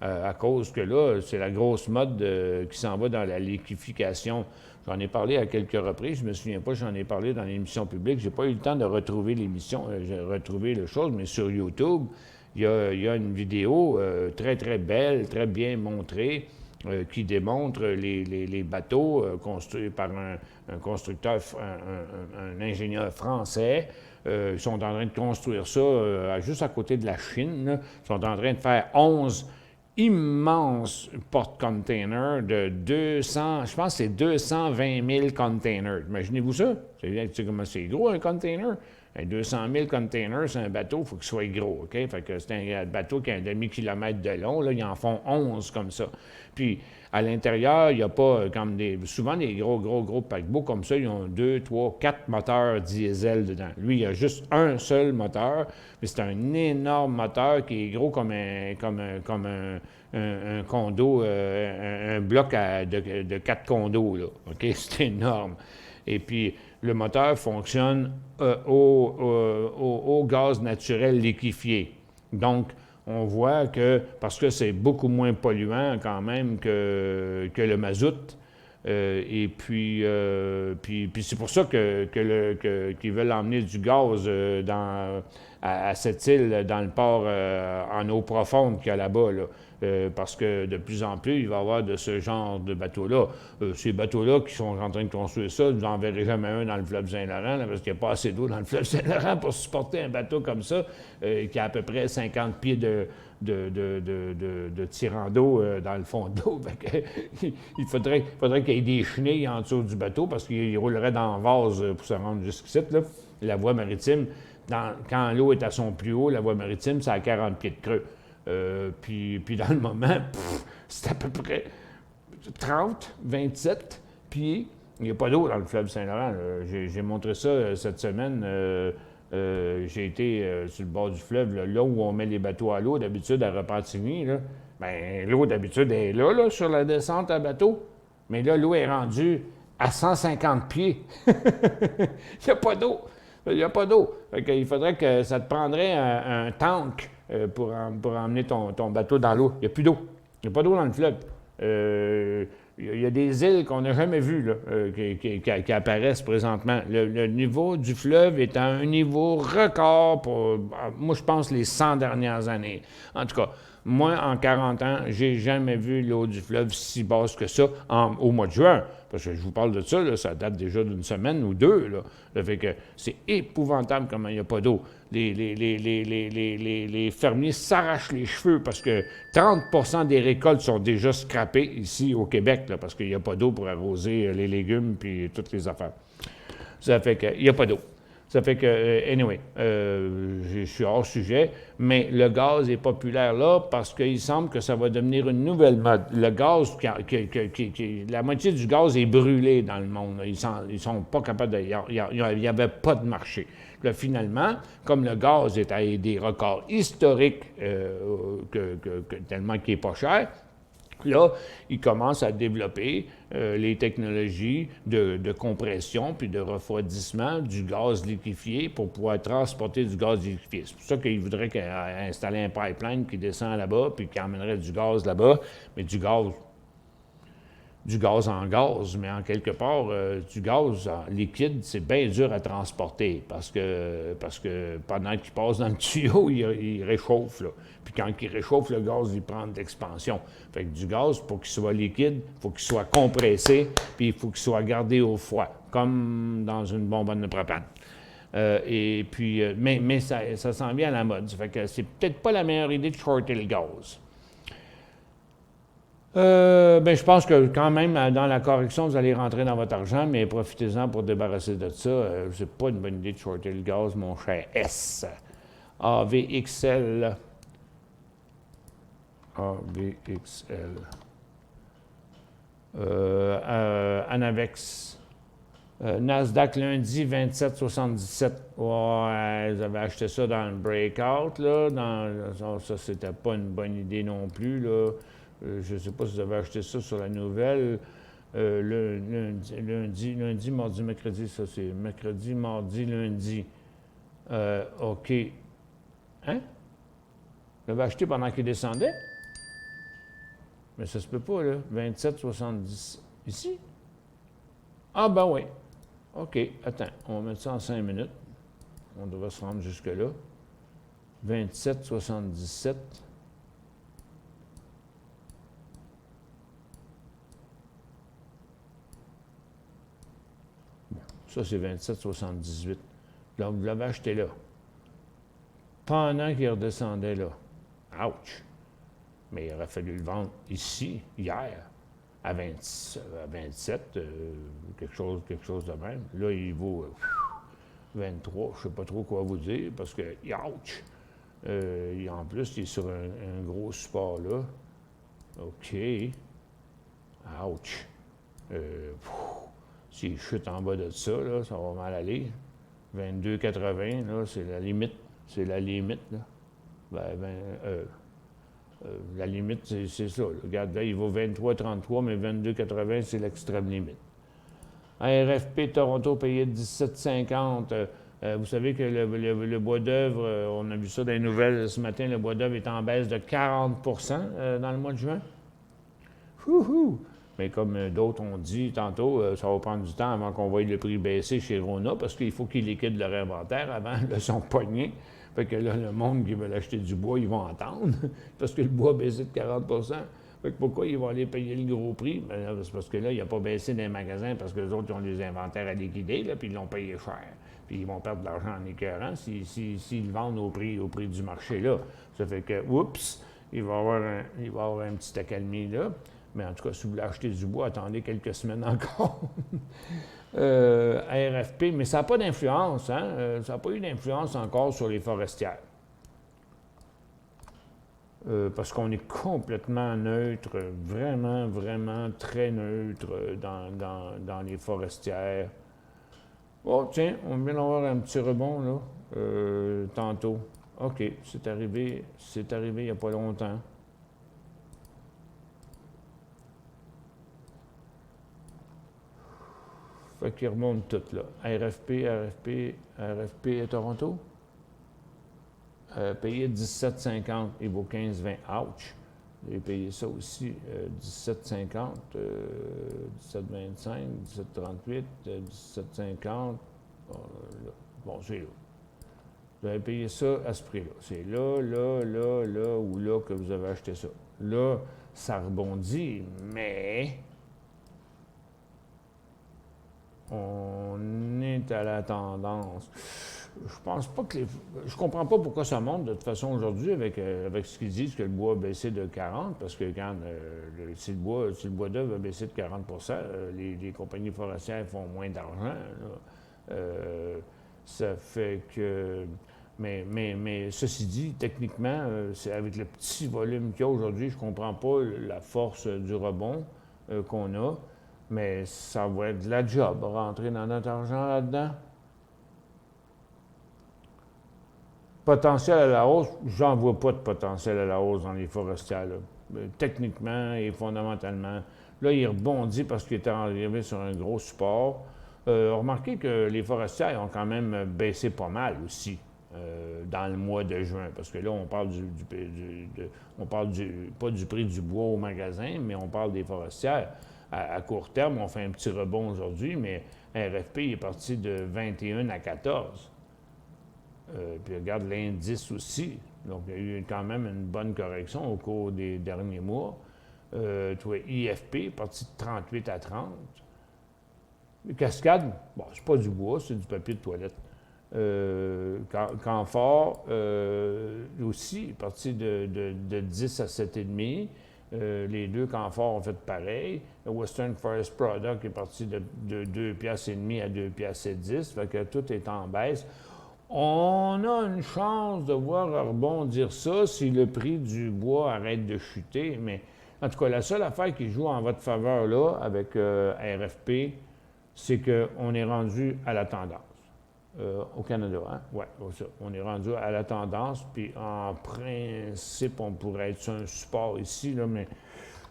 À cause que là, c'est la grosse mode qui s'en va dans la liquéfication. J'en ai parlé à quelques reprises. Je me souviens pas, j'en ai parlé dans l'émission publique. J'ai pas eu le temps de retrouver l'émission, j'ai retrouvé la chose, mais sur YouTube, il y a une vidéo très, très belle, très bien montrée, qui démontre les bateaux construits par un constructeur, un ingénieur français. Ils sont en train de construire ça juste à côté de la Chine, là. Ils sont en train de faire 11 immenses porte-containers de 200, je pense que c'est 220 000 containers. Imaginez-vous ça? C'est comment c'est gros un container? 200 000 containers, c'est un bateau, il faut qu'il soit gros, OK? Fait que c'est un bateau qui a un demi-kilomètre de long, là, ils en font 11 comme ça. Puis, à l'intérieur, il n'y a pas comme souvent des gros paquebots comme ça, ils ont 2, 3, 4 moteurs diesel dedans. Lui, il y a juste un seul moteur, mais c'est un énorme moteur qui est gros comme un condo, un bloc de 4 condos, là, OK? C'est énorme. Et puis, le moteur fonctionne au gaz naturel liquéfié. Donc, on voit que, parce que c'est beaucoup moins polluant quand même que le mazout, et puis c'est pour ça qu'ils veulent emmener du gaz à cette île, dans le port en eau profonde qu'il y a là-bas, là. Parce que de plus en plus, il va y avoir de ce genre de bateaux-là. Ces bateaux-là qui sont en train de construire ça, vous n'en verrez jamais un dans le fleuve Saint-Laurent, là, parce qu'il n'y a pas assez d'eau dans le fleuve Saint-Laurent pour supporter un bateau comme ça, qui a à peu près 50 pieds de tirant d'eau dans le fond de l'eau. Il faudrait qu'il y ait des chenilles en dessous du bateau, parce qu'il roulerait dans le vase pour se rendre jusqu'ici, là. La voie maritime, quand l'eau est à son plus haut, la voie maritime, c'est à 40 pieds de creux. Puis dans le moment, c'est à peu près 30, 27 pieds. Il n'y a pas d'eau dans le fleuve Saint-Laurent. J'ai montré ça cette semaine. J'ai été sur le bord du fleuve, là où on met les bateaux à l'eau, d'habitude à Repentigny. Là. Bien, l'eau, d'habitude, est là, sur la descente à bateau. Mais là, l'eau est rendue à 150 pieds. Il n'y a pas d'eau. Il n'y a pas d'eau. Il faudrait que ça te prendrait un tank pour emmener ton bateau dans l'eau. Il n'y a plus d'eau. Il n'y a pas d'eau dans le fleuve. il y a des îles qu'on n'a jamais vues là, qui apparaissent présentement. Le niveau du fleuve est à un niveau record pour, moi, je pense, les 100 dernières années. En tout cas, moi, en 40 ans, j'ai jamais vu l'eau du fleuve si basse que ça au mois de juin. Parce que je vous parle de ça, là, ça date déjà d'une semaine ou deux. Là. Ça fait que c'est épouvantable comment il n'y a pas d'eau. Les fermiers s'arrachent les cheveux parce que 30 des récoltes sont déjà scrappées ici au Québec, là, parce qu'il n'y a pas d'eau pour arroser les légumes puis toutes les affaires. Ça fait qu'il n'y a pas d'eau. Ça fait que, anyway, je suis hors sujet, mais le gaz est populaire là parce qu'il semble que ça va devenir une nouvelle mode. Le gaz, la moitié du gaz est brûlé dans le monde. Ils sont pas capables de... Il n'y avait pas de marché. Là, finalement, comme le gaz est à des records historiques tellement qu'il n'est pas cher, là, ils commencent à développer les technologies de compression puis de refroidissement du gaz liquéfié pour pouvoir transporter du gaz liquéfié. C'est pour ça qu'ils voudraient installer un pipeline qui descend là-bas puis qui emmènerait du gaz là-bas, mais du gaz en gaz, mais en quelque part, du gaz en liquide, c'est bien dur à transporter parce que pendant qu'il passe dans le tuyau, il réchauffe, là. Puis quand il réchauffe, le gaz, il prend de l'expansion. Fait que du gaz, pour qu'il soit liquide, il faut qu'il soit compressé, puis il faut qu'il soit gardé au froid, comme dans une bonbonne de propane. Et puis, mais ça s'en vient à la mode. Ça fait que c'est peut-être pas la meilleure idée de shorter le gaz. Je pense que quand même, dans la correction, vous allez rentrer dans votre argent, mais profitez-en pour débarrasser de ça. C'est pas une bonne idée de shorter le gaz, mon cher S. AVXL. Anavex. Nasdaq lundi, 27,77. Ouais, ils avaient acheté ça dans le breakout, là. Ça, c'était pas une bonne idée non plus, là. Je ne sais pas si vous avez acheté ça sur la nouvelle. Lundi, mardi, mercredi, ça c'est mercredi, mardi, lundi. OK. Hein? Vous l'avez acheté pendant qu'il descendait? Mais ça se peut pas, là. 27,70. Ici? Ah, ben oui. OK, attends. On va mettre ça en 5 minutes. On devrait se rendre jusque-là. 27,77. Ça, c'est 27,78. Donc, vous l'avez acheté là. Pendant qu'il redescendait là. Ouch! Mais il aurait fallu le vendre ici, hier, à 27, quelque chose de même. Là, il vaut 23. Je ne sais pas trop quoi vous dire, parce que, ouch! En plus, il est sur un gros support là. OK. Ouch! S'il chute en bas de ça, là, ça va mal aller. 22,80, là, c'est la limite. C'est la limite, là. La limite, c'est ça. Là. Regarde, là, il vaut 23,33, mais 22,80, c'est l'extrême limite. RFP Toronto payé 17,50. Vous savez que le bois d'œuvre, on a vu ça dans les nouvelles ce matin, le bois d'œuvre est en baisse de 40 dans le mois de juin. Houhou! Mais comme d'autres ont dit tantôt, ça va prendre du temps avant qu'on voie le prix baisser chez Rona parce qu'il faut qu'ils liquident leur inventaire avant de son poignet. Fait que là, le monde qui veut acheter du bois, ils vont attendre parce que le bois a baissé de 40 Fait que pourquoi ils vont aller payer le gros prix? Ben, c'est parce que là, il n'a pas baissé dans les magasins parce que les autres ils ont les inventaires à liquider, là, puis ils l'ont payé cher. Puis ils vont perdre de l'argent en écœurant s'ils vendent au prix du marché là. Ça fait que, oups, il va y avoir un petit accalmie là. Mais en tout cas, si vous voulez acheter du bois, attendez quelques semaines encore. RFP, mais ça n'a pas d'influence, hein? Ça n'a pas eu d'influence encore sur les forestières. Parce qu'on est complètement neutre, vraiment, vraiment très neutre dans les forestières. Oh, tiens, on vient d'avoir un petit rebond, là, tantôt. OK, c'est arrivé il n'y a pas longtemps. Fait qu'ils remontent toutes, là. RFP à Toronto. Payé 17,50, il vaut 15,20. Ouch! J'ai payé ça aussi, 17,50, 17,25, 17,38, 17,50. Bon, c'est là. Vous avez payé ça à ce prix-là. C'est là, là, là, là ou là que vous avez acheté ça. Là, ça rebondit, mais on est à la tendance. Je pense pas que je comprends pas pourquoi ça monte de toute façon aujourd'hui avec ce qu'ils disent que le bois a baissé de 40, parce que quand si le bois d'œuvre a baissé de 40 les compagnies forestières font moins d'argent. Ça fait que. Mais ceci dit, techniquement, c'est avec le petit volume qu'il y a aujourd'hui, je comprends pas la force du rebond qu'on a, mais ça va être de la job, rentrer dans notre argent là-dedans. Potentiel à la hausse, j'en vois pas de potentiel à la hausse dans les forestières. Là. Techniquement et fondamentalement. Là, il rebondit parce qu'il était arrivé sur un gros support. Remarquez que les forestières ont quand même baissé pas mal aussi dans le mois de juin. Parce que là, on parle pas du prix du bois au magasin, mais on parle des forestières. À court terme, on fait un petit rebond aujourd'hui, mais RFP est parti de 21 à 14. Puis regarde l'indice aussi. Donc, il y a eu quand même une bonne correction au cours des derniers mois. Tu vois, IFP est parti de 38 à 30. Cascade, bon, c'est pas du bois, c'est du papier de toilette. Canfor aussi est parti de 10 à 7,5. Les deux Canfor ont fait pareil. Le Western Forest Product est parti de 2,5 piastres à 2 piastres 10. Fait que tout est en baisse. On a une chance de voir rebondir ça si le prix du bois arrête de chuter, mais en tout cas, la seule affaire qui joue en votre faveur là, avec RFP, c'est qu'on est rendu à la tendance. Au Canada, hein? Oui, on est rendu à la tendance, puis en principe, on pourrait être sur un support ici, là, mais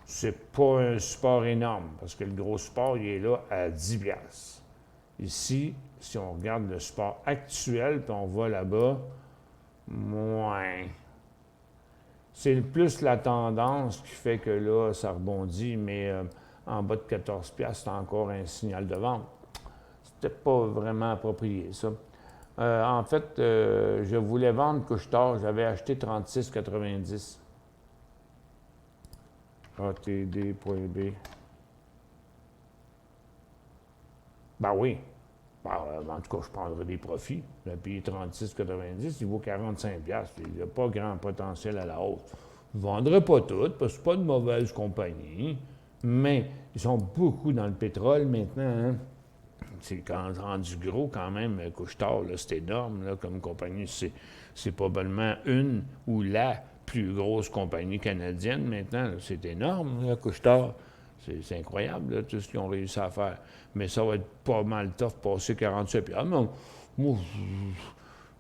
c'est pas un support énorme, parce que le gros support, il est là à 10 piastres. Ici, si on regarde le support actuel, puis on va là-bas, moins. C'est plus la tendance qui fait que là, ça rebondit, mais en bas de 14 piastres, c'est encore un signal de vente. C'était pas vraiment approprié, ça. En fait, je voulais vendre Couche-Tard, j'avais acheté 36,90. ATD.B. Ben oui. Ben, en tout cas, je prendrais des profits. J'ai payé 36,90, il vaut 45 piastres. Il n'y a pas grand potentiel à la hausse. Je ne vendrai pas tout, parce que ce pas de mauvaise compagnie, mais ils sont beaucoup dans le pétrole maintenant. Hein? C'est quand rendu gros quand même, Couche-Tard, c'est énorme là, comme compagnie. C'est probablement une ou la plus grosse compagnie canadienne maintenant. C'est énorme, là, Couche-Tard. C'est incroyable, là, tout ce qu'ils ont réussi à faire. Mais ça va être pas mal tough passer 47 piastres. Moi,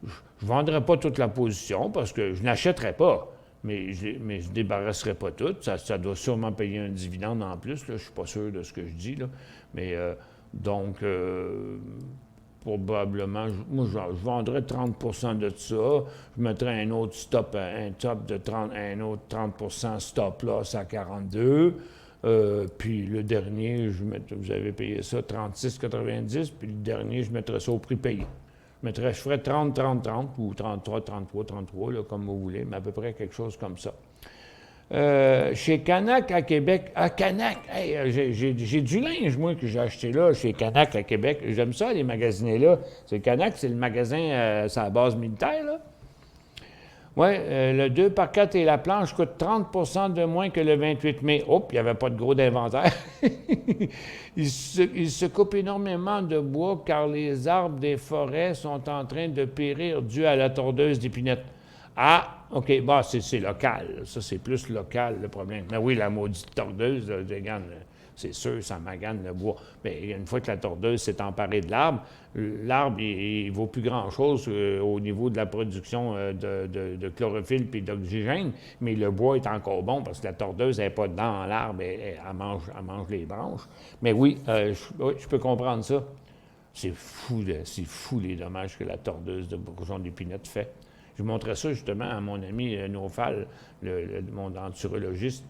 je ne vendrai pas toute la position parce que je n'achèterai pas. Mais je ne débarrasserai pas tout. Ça doit sûrement payer un dividende en plus. Là. Je ne suis pas sûr de ce que je dis. Là. Mais donc, probablement, je vendrais 30 de ça. Je mettrais un autre stop, un autre 30 stop loss à 42. Puis le dernier, vous avez payé ça 36,90, puis le dernier, je mettrais ça au prix payé. Je ferais 30, 30, 30 ou 33, 33, 33, là, comme vous voulez, mais à peu près quelque chose comme ça. Chez Canac à Québec, Canac, hey, j'ai du linge, moi, que j'ai acheté là, chez Canac à Québec. J'aime ça, les magasiner là. C'est Canac, c'est le magasin sur la base militaire, là. Oui, le 2x4 et la planche coûtent 30 de moins que le 28 mai. Oups, il n'y avait pas de gros d'inventaire. il se coupe énormément de bois car les arbres des forêts sont en train de périr dû à la tordeuse d'épinette. Ah, OK, bah, c'est local. Ça, c'est plus local, le problème. Mais oui, la maudite tordeuse, regarde, c'est sûr, ça magane le bois. Mais une fois que la tordeuse s'est emparée de l'arbre, il vaut plus grand-chose au niveau de la production de chlorophylle et d'oxygène, mais le bois est encore bon parce que la tordeuse n'est pas dans l'arbre, elle mange les branches. Mais oui, je peux comprendre ça. C'est fou les dommages que la tordeuse de bourgeon d'épinette fait. Je montrais ça justement à mon ami Nofal, mon denturologiste,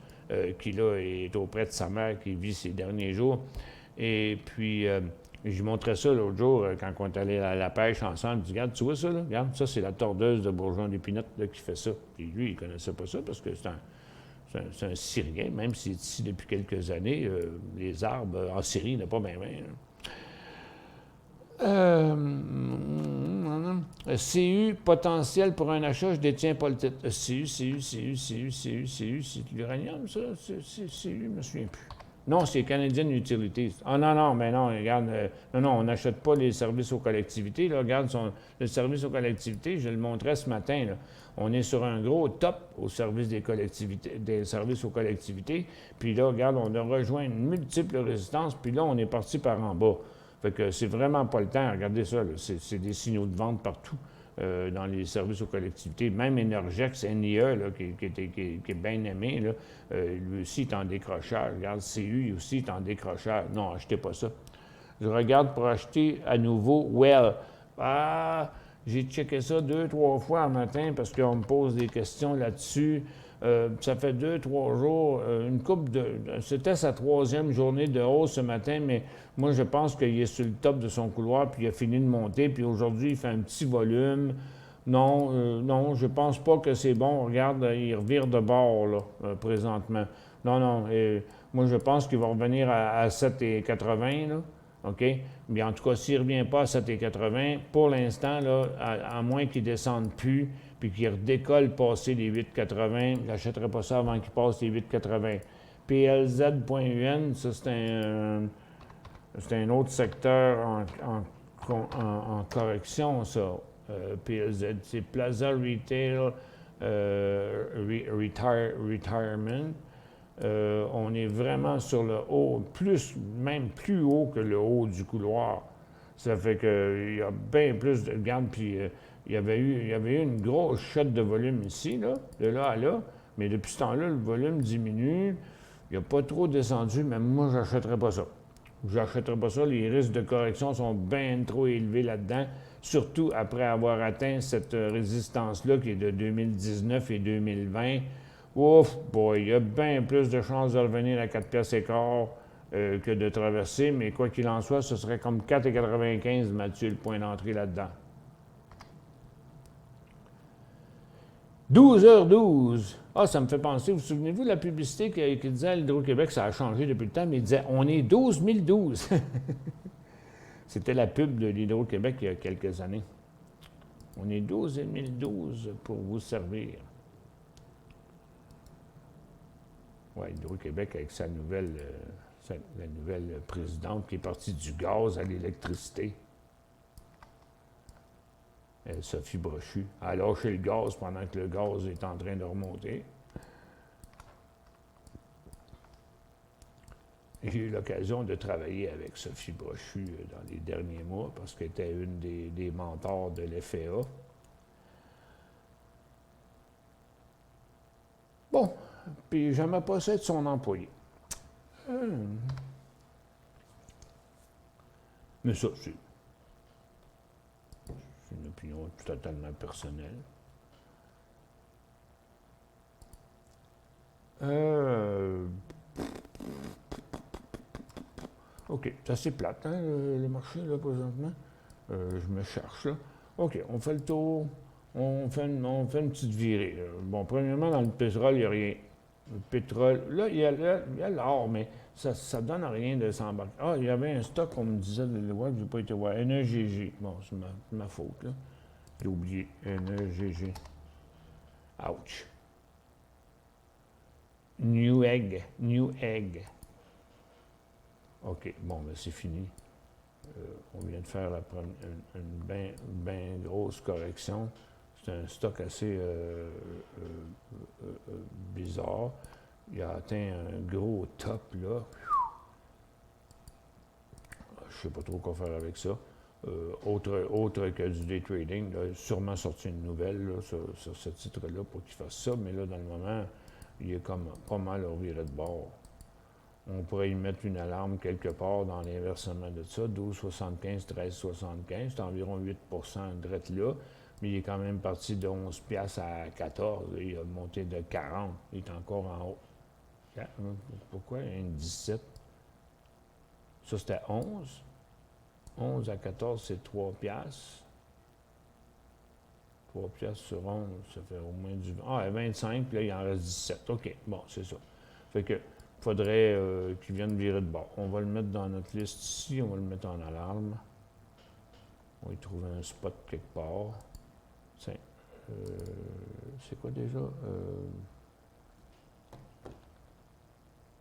qui là est auprès de sa mère, qui vit ses derniers jours. Et puis, je montrais ça l'autre jour, quand on est allé à la pêche ensemble. Je dis, regarde, tu vois ça, là? Regarde, ça, c'est la tordeuse de Bourgeon d'Épinotte qui fait ça. Puis lui, il ne connaissait pas ça parce que c'est un Syrien, même s'il est ici depuis quelques années. Les arbres en Syrie, il n'y en a pas bien. CU, potentiel pour un achat, je détiens pas le titre. CU, c'est l'uranium, ça? CU, je ne me souviens plus. Non, c'est Canadian Utilities. Ah non, mais non, regarde, non, on n'achète pas les services aux collectivités. Là, regarde, le service aux collectivités, je le montrais ce matin, là. On est sur un gros top au service des collectivités, des services aux collectivités. Puis là, regarde, on a rejoint une multiple résistance, puis là, on est parti par en bas. Fait que c'est vraiment pas le temps. Regardez ça, là. C'est des signaux de vente partout dans les services aux collectivités. Même Energex, NIE, là, qui est bien aimé, là, lui aussi est en décrochage. Regarde, CU aussi est en décrochage. Non, achetez pas ça. Je regarde pour acheter à nouveau Well. Ah, j'ai checké ça 2-3 fois un matin parce qu'on me pose des questions là-dessus. Ça fait 2-3 jours, c'était sa 3e journée de hausse ce matin, mais moi, je pense qu'il est sur le top de son couloir, puis il a fini de monter, puis aujourd'hui, il fait un petit volume. Non, je pense pas que c'est bon. Regarde, il revire de bord, là, présentement. Non, moi, je pense qu'il va revenir à 7,80, là, OK? Mais en tout cas, s'il ne revient pas à 7,80, pour l'instant, là, à moins qu'il ne descende plus, puis qu'il redécolle passer les 8,80, je n'achèterai pas ça avant qu'il passe les 8,80. PLZ.UN, ça, c'est un autre secteur en correction, ça. PLZ, c'est Plaza Retail Retirement. On est vraiment sur le haut, même plus haut que le haut du couloir. Ça fait qu'il y a bien plus de garde, puis il y avait eu une grosse chute de volume ici, là, de là à là, mais depuis ce temps-là, le volume diminue. Il n'a pas trop descendu, mais moi, je n'achèterais pas ça. Je n'achèterais pas ça. Les risques de correction sont bien trop élevés là-dedans, surtout après avoir atteint cette résistance-là qui est de 2019 et 2020. Ouf, boy, il y a bien plus de chances de revenir à 4 piastres et quart que de traverser, mais quoi qu'il en soit, ce serait comme 4,95, Mathieu, le point d'entrée là-dedans. 12h12. Ah, ça me fait penser, vous souvenez-vous de la publicité qui disait à l'Hydro-Québec, ça a changé depuis le temps, mais il disait « On est 12 012 ». C'était la pub de l'Hydro-Québec il y a quelques années. On est 12 012 pour vous servir. Oui, Hydro-Québec avec la nouvelle présidente qui est partie du gaz à l'électricité. Sophie Brochu a lâché le gaz pendant que le gaz est en train de remonter. J'ai eu l'occasion de travailler avec Sophie Brochu dans les derniers mois parce qu'elle était une des mentors de l'FAA. Bon, puis j'aimais pas ça être son employé. Mais ça, c'est une opinion totalement personnelle. OK, c'est assez plate, hein, le marché, là, présentement. Je me cherche, là. OK, on fait le tour. On fait une petite virée. Là. Bon, premièrement, dans le pétrole, il n'y a rien. Le pétrole, là, il y a l'or, mais ça ne donne rien de s'embarquer. Ah, il y avait un stock, on me disait, de l'Ouest, je n'ai pas été voir. NEGG. Bon, c'est ma faute, là. J'ai oublié. NEGG. Ouch. New Egg. OK, bon, ben c'est fini. On vient de faire une bien grosse correction. C'est un stock assez bizarre. Il a atteint un gros top, là. Je ne sais pas trop quoi faire avec ça. Autre que du day trading, là, sûrement sorti une nouvelle là, sur ce titre-là pour qu'il fasse ça, mais là, dans le moment, il est comme pas mal au viré de bord. On pourrait y mettre une alarme quelque part dans l'inversement de ça, 12,75, 13,75, c'est environ 8 de drette là. mais il est quand même parti de 11 piastres à 14. Il a monté de 40. Il est encore en haut. Pourquoi? Il y a une 17. Ça, c'était 11. 11 à 14, c'est 3 piastres. 3 piastres sur 11, ça fait au moins du... Ah, 25, puis là, il en reste 17. OK, bon, c'est ça. Fait que faudrait qu'il vienne virer de bord. On va le mettre dans notre liste ici, on va le mettre en alarme. On va y trouver un spot quelque part. Tiens, c'est quoi déjà?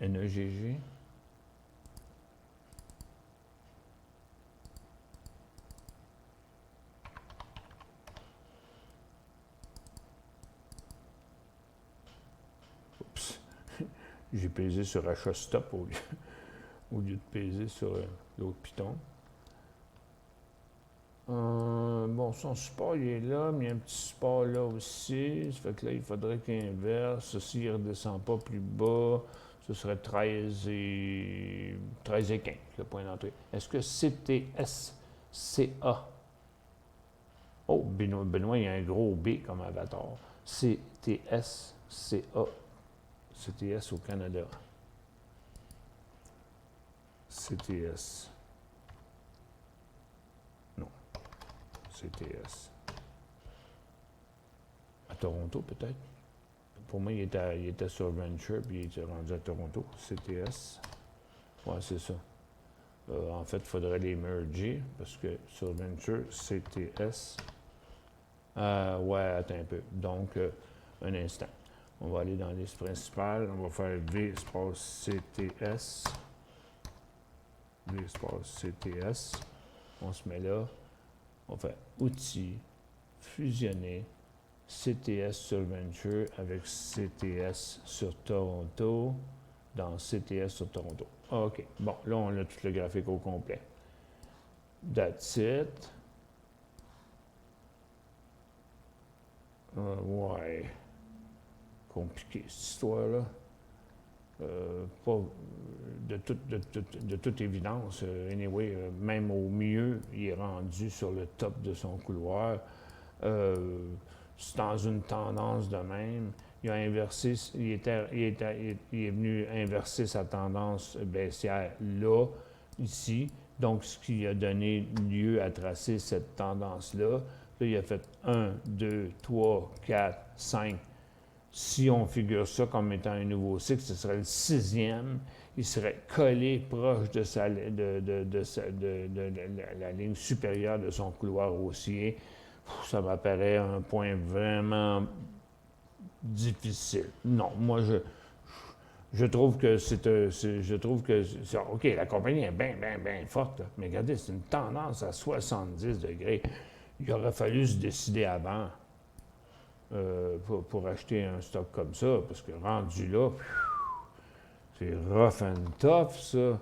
NEGG. Oups. J'ai pesé sur achat stop au lieu de peser sur l'autre piton. Bon, son support, il est là, mais il y a un petit support là aussi. Ça fait que là, il faudrait qu'il inverse. S'il ne redescend pas plus bas, ce serait 13 et 15, le point d'entrée. Est-ce que CTS-CA? Oh, Benoît, il y a un gros B comme avatar. CTS-CA. CTS au Canada. CTS. Non. CTS. À Toronto, peut-être? Pour moi, il était sur Venture, puis il était rendu à Toronto. CTS. Ouais, c'est ça. En fait, il faudrait les merger, parce que sur Venture, CTS. Ouais, attends un peu. Donc, un instant. On va aller dans la liste principale. On va faire V espace CTS. V espace CTS. On se met là. On fait Outils, fusionner, CTS sur Venture avec CTS sur Toronto, dans CTS sur Toronto. OK. Bon, là, on a tout le graphique au complet. That's it. Ouais. Compliqué, cette histoire-là. Pas de toute évidence. Anyway, même au mieux, il est rendu sur le top de son couloir. C'est dans une tendance de même. Il a inversé, il est venu inverser sa tendance baissière là, ici. Donc, ce qui a donné lieu à tracer cette tendance-là. Là, il a fait 1, 2, 3, 4, 5. Si on figure ça comme étant un nouveau cycle, ce serait le 6e. Il serait collé proche de la ligne supérieure de son couloir haussier. Ça m'apparaît un point vraiment difficile. Non, moi, je trouve que OK, la compagnie est bien forte, là. Mais regardez, c'est une tendance à 70 degrés. Il aurait fallu se décider avant. Pour acheter un stock comme ça, parce que rendu là, c'est rough and tough, ça.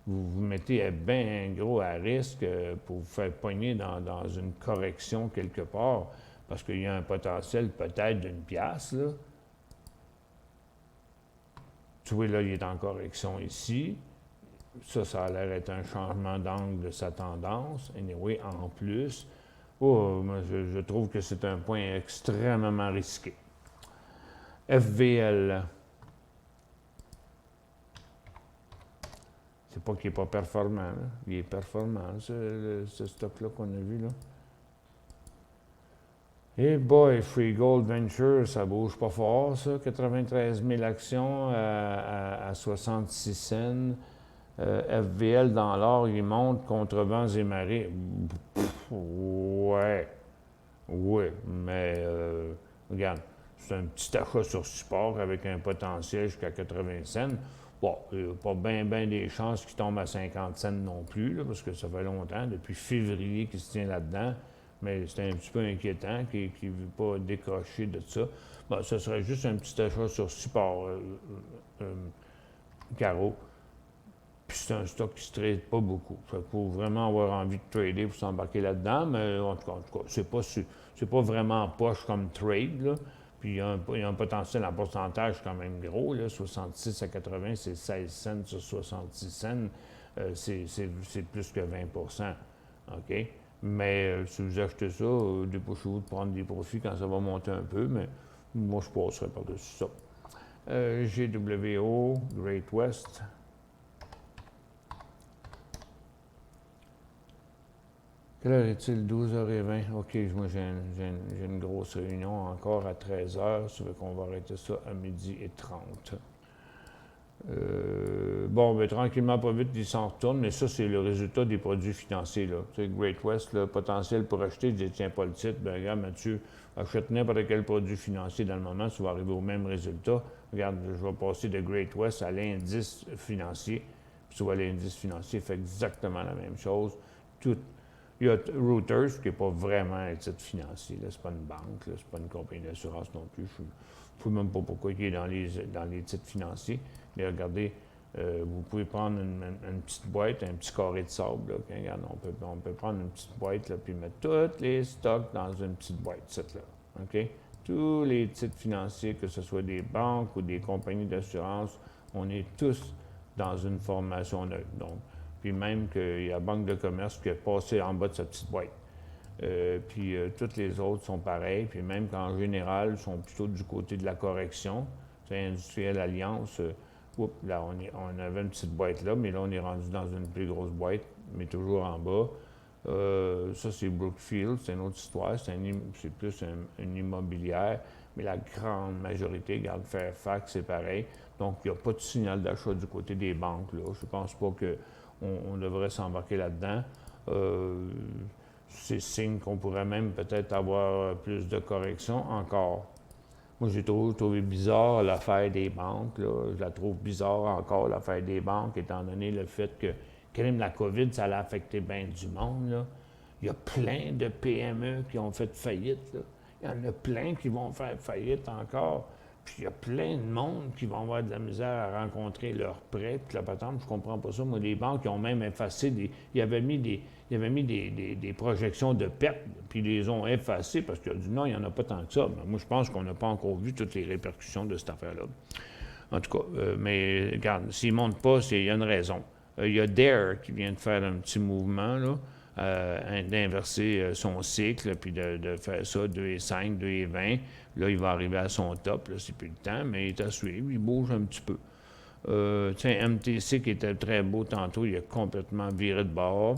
Vous vous mettez bien gros à risque pour vous faire pogner dans une correction quelque part, parce qu'il y a un potentiel peut-être d'une pièce, là. Tu vois, là, il est en correction ici. Ça a l'air d'être un changement d'angle de sa tendance. Anyway, en plus, moi, je trouve que c'est un point extrêmement risqué. FVL. C'est pas qu'il n'est pas performant, là. Il est performant, ce stock-là qu'on a vu, là. Et boy, Free Gold Venture, ça bouge pas fort, ça. 93 000 actions à 66 cents. FVL dans l'or, il monte contre vents et marées. Ouais, mais regarde, c'est un petit achat sur support avec un potentiel jusqu'à 80 cents. Bon, il n'y a pas bien des chances qu'il tombe à 50 cents non plus, là, parce que ça fait longtemps, depuis février qu'il se tient là-dedans. Mais c'est un petit peu inquiétant qu'il ne veut pas décrocher de ça. Bon, ce serait juste un petit achat sur support, Caro. Puis c'est un stock qui ne se trade pas beaucoup. Il faut vraiment avoir envie de trader pour s'embarquer là-dedans, mais en tout cas, c'est pas vraiment poche comme trade, là. Puis il y a un potentiel en pourcentage quand même gros, là, 66 à 80, c'est 16 cents sur 66 cents, c'est plus que 20 %. OK? Mais si vous achetez ça, dépêchez-vous de prendre des profits quand ça va monter un peu, mais moi, je passerai par-dessus ça. GWO, Great West. Quelle heure est-il? 12h20. OK, moi, j'ai une grosse réunion encore à 13h. Ça veut qu'on va arrêter ça à 12h30. Bon, bien, tranquillement, pas vite, ils s'en retournent, mais ça, c'est le résultat des produits financiers, là. Tu sais, Great West, le potentiel pour acheter, je détiens pas le titre. Bien, regarde, Mathieu, achète n'importe quel produit financier dans le moment, tu vas arriver au même résultat. Regarde, je vais passer de Great West à l'indice financier. Puis tu vois, l'indice financier fait exactement la même chose. Il y a Reuters, qui n'est pas vraiment un titre financier, là. C'est pas une banque, là. C'est pas une compagnie d'assurance non plus. Je ne sais même pas pourquoi il est dans les titres financiers. Mais regardez, vous pouvez prendre une petite boîte, un petit carré de sable. Là. Regarde, on peut prendre une petite boîte là, puis mettre tous les stocks dans une petite boîte, cette là. OK? Tous les titres financiers, que ce soit des banques ou des compagnies d'assurance, on est tous dans une formation neutre. Donc, puis même qu'il y a la Banque de commerce qui est passée en bas de cette petite boîte. Puis toutes les autres sont pareilles, puis même qu'en général, sont plutôt du côté de la correction. C'est Industriel Alliance. Là, on avait une petite boîte là, mais là, on est rendu dans une plus grosse boîte, mais toujours en bas. Ça, c'est Brookfield, c'est une autre histoire, c'est plus une immobilière, mais la grande majorité, regarde, Fairfax, c'est pareil. Donc, il n'y a pas de signal d'achat du côté des banques, là. Je ne pense pas qu'on devrait s'embarquer là-dedans. C'est signe qu'on pourrait même peut-être avoir plus de corrections encore. Moi, j'ai toujours trouvé bizarre l'affaire des banques, là. Je la trouve bizarre encore, l'affaire des banques, étant donné le fait que, quand même, la COVID, ça a affecté bien du monde, là. Il y a plein de PME qui ont fait faillite, là. Il y en a plein qui vont faire faillite encore. Puis il y a plein de monde qui vont avoir de la misère à rencontrer leurs prêts. Puis la patente, je comprends pas ça. Moi, les banques, ils ont même effacé ils avaient mis des projections de pertes, puis ils les ont effacées parce qu'ils ont dit non, il n'y en a pas tant que ça. Mais moi, je pense qu'on n'a pas encore vu toutes les répercussions de cette affaire-là. En tout cas, mais regarde, s'ils ne montent pas, il y a une raison. Il y a Dare qui vient de faire un petit mouvement, là. D'inverser son cycle, puis de faire ça 2,5, 2,20. Là, il va arriver à son top, là, c'est plus le temps, mais il est à suivre, il bouge un petit peu. Tiens, MTC qui était très beau tantôt, il a complètement viré de bord.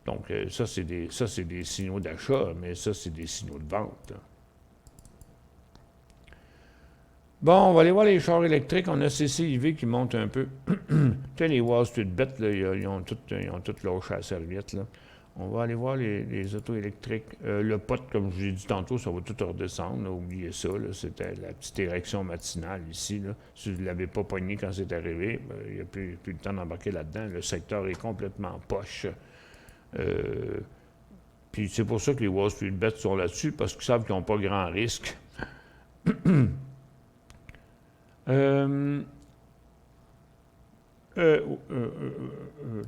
Donc, ça, c'est des signaux d'achat, mais ça, c'est des signaux de vente, là. Bon, on va aller voir les chars électriques. On a CCIV qui monte un peu. Tu sais, les Wall Street Bets, là, ils ont toutes lâché à la serviette, là. On va aller voir les autos électriques. Le pot, comme je vous ai dit tantôt, ça va tout redescendre. Là, oubliez ça. Là, c'était la petite érection matinale ici. Là. Si vous ne l'avez pas pogné quand c'est arrivé, il n'y a plus le temps d'embarquer là-dedans. Le secteur est complètement poche. Puis c'est pour ça que les Wall Street Bets sont là-dessus, parce qu'ils savent qu'ils n'ont pas grand risque. Tiens,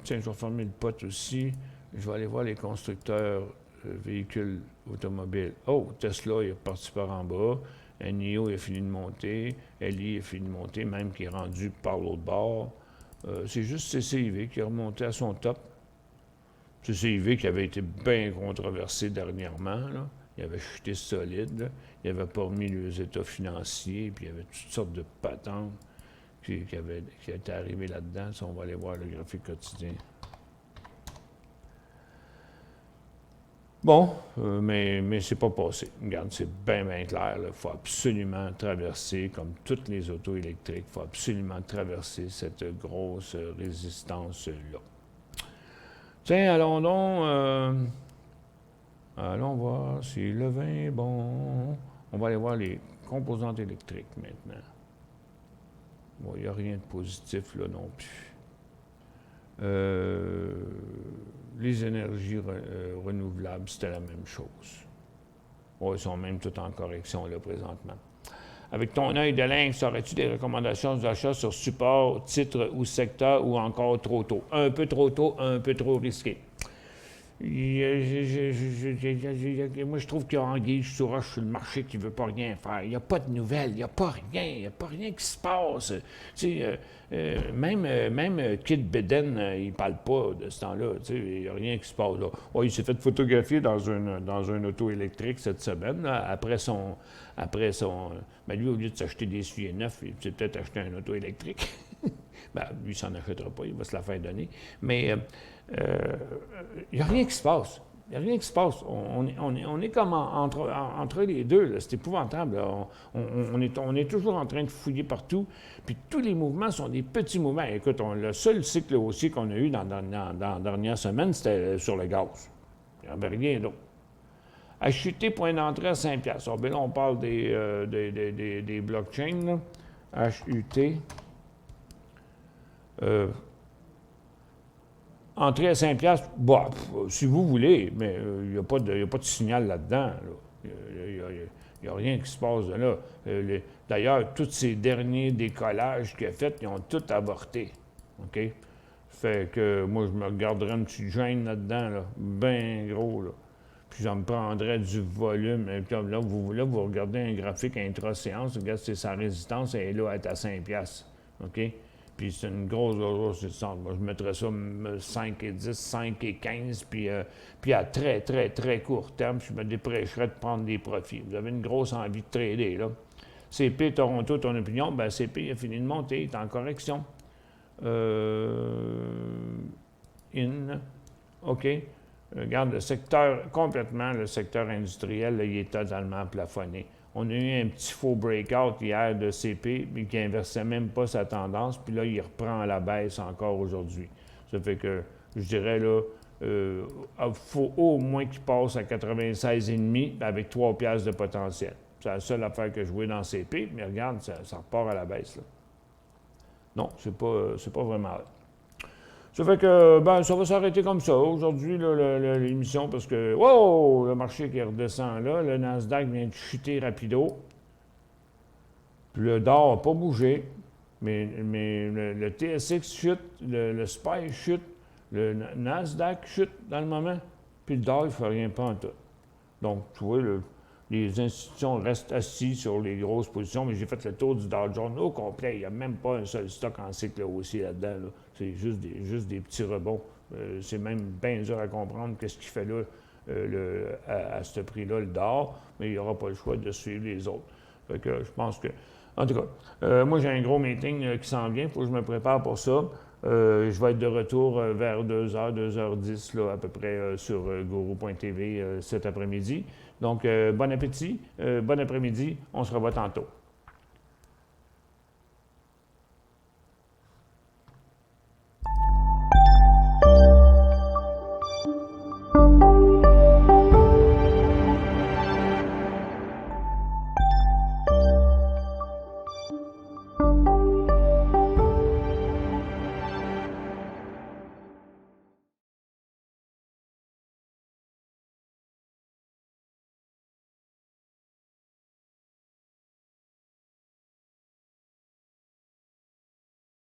je vais fermer le pot aussi. Je vais aller voir les constructeurs véhicules automobiles. Oh, Tesla, il est parti par en bas. NIO, il a fini de monter. LI, il a fini de monter, même qui est rendu par l'autre bord. C'est juste CCIV qui est remonté à son top. CCIV qui avait été bien controversé dernièrement, là. Il avait chuté solide, là. Il n'avait pas remis les états financiers, puis il y avait toutes sortes de patentes qui étaient arrivées là-dedans. Ça, on va aller voir le graphique quotidien. Bon, mais c'est pas passé. Regarde, c'est bien clair. Il faut absolument traverser, comme toutes les autos électriques, il faut absolument traverser cette grosse résistance-là. Tiens, allons donc... allons voir si le vin est bon. On va aller voir les composantes électriques maintenant. Bon, il n'y a rien de positif là non plus. Les énergies renouvelables, c'était la même chose. Bon, ils sont même tous en correction là présentement. Avec ton œil de lynx, aurais-tu des recommandations d'achat sur support, titre ou secteur ou encore trop tôt? Un peu trop tôt, un peu trop risqué. Moi, je trouve qu'il y a anguille sous roche sur le marché qui ne veut pas rien faire. Il n'y a pas de nouvelles, il n'y a pas rien, il n'y a pas rien qui se passe. Tu sais, même Kid Beden, il ne parle pas de ce temps-là. Tu sais, il n'y a rien qui se passe là. Oh, il s'est fait photographier dans un auto électrique cette semaine, là, après son. Ben lui, au lieu de s'acheter des sujets neufs, il s'est peut-être acheté un auto électrique. Ben, lui, il s'en achètera pas, il va se la faire donner. Mais il n'y a rien qui se passe. Il n'y a rien qui se passe. On est comme entre les deux. Là. C'est épouvantable. Là. On est toujours en train de fouiller partout. Puis tous les mouvements sont des petits mouvements. Écoute, le seul cycle haussier qu'on a eu dans la dernière semaine, c'était sur le gaz. Il n'y avait rien d'autre. HUT, point d'entrée à 5 $. Ben là, on parle des blockchains. Là. HUT. Entrée à 5 $, bah, si vous voulez, mais il n'y a pas de signal là-dedans. Là. Il n'y a rien qui se passe de là. D'ailleurs, tous ces derniers décollages qu'il a faits, ils ont tout avorté. OK? Fait que moi, je me regarderais une petite gêne là-dedans, là, bien gros. Là. Puis j'en me prendrais du volume. Et puis là, vous regardez un graphique intra-séance, regardez, c'est sa résistance, elle est là, elle est à 5 $. OK? Puis c'est une grosse résistance. Moi, je mettrais ça 5 et 10, 5 et 15, puis à très, très, très court terme, je me dépêcherais de prendre des profits. Vous avez une grosse envie de trader, là. CP Toronto, ton opinion, bien, CP a fini de monter, il est en correction. OK. Regarde, le secteur industriel, là, il est totalement plafonné. On a eu un petit faux breakout hier de CP, mais qui n'inversait même pas sa tendance, puis là, il reprend à la baisse encore aujourd'hui. Ça fait que, je dirais, là, il faut au moins qu'il passe à 96,5 avec 3 $ de potentiel. C'est la seule affaire que je vois dans CP, mais regarde, ça repart à la baisse, là. Non, c'est pas vraiment vrai. Ça fait que, ben, ça va s'arrêter comme ça aujourd'hui, l'émission, parce que, wow, le marché qui redescend là, le Nasdaq vient de chuter rapido. Puis le DAR n'a pas bougé, mais le TSX chute, le SPY chute, le Nasdaq chute dans le moment, puis le DAR, il ne fait rien pas en tout. Donc, tu vois, les institutions restent assises sur les grosses positions, mais j'ai fait le tour du Dow Jones au complet. Il n'y a même pas un seul stock en cycle haussier là-dedans. Là. C'est juste des petits rebonds. C'est même bien dur à comprendre qu'est-ce qu'il fait là à ce prix-là, le Dow, mais il n'y aura pas le choix de suivre les autres. Fait que je pense que... En tout cas, moi, j'ai un gros meeting qui s'en vient. Il faut que je me prépare pour ça. Je vais être de retour vers 2h, 2h10 là, à peu près sur Guru.tv cet après-midi. Donc, bon appétit, bon après-midi. On se revoit tantôt.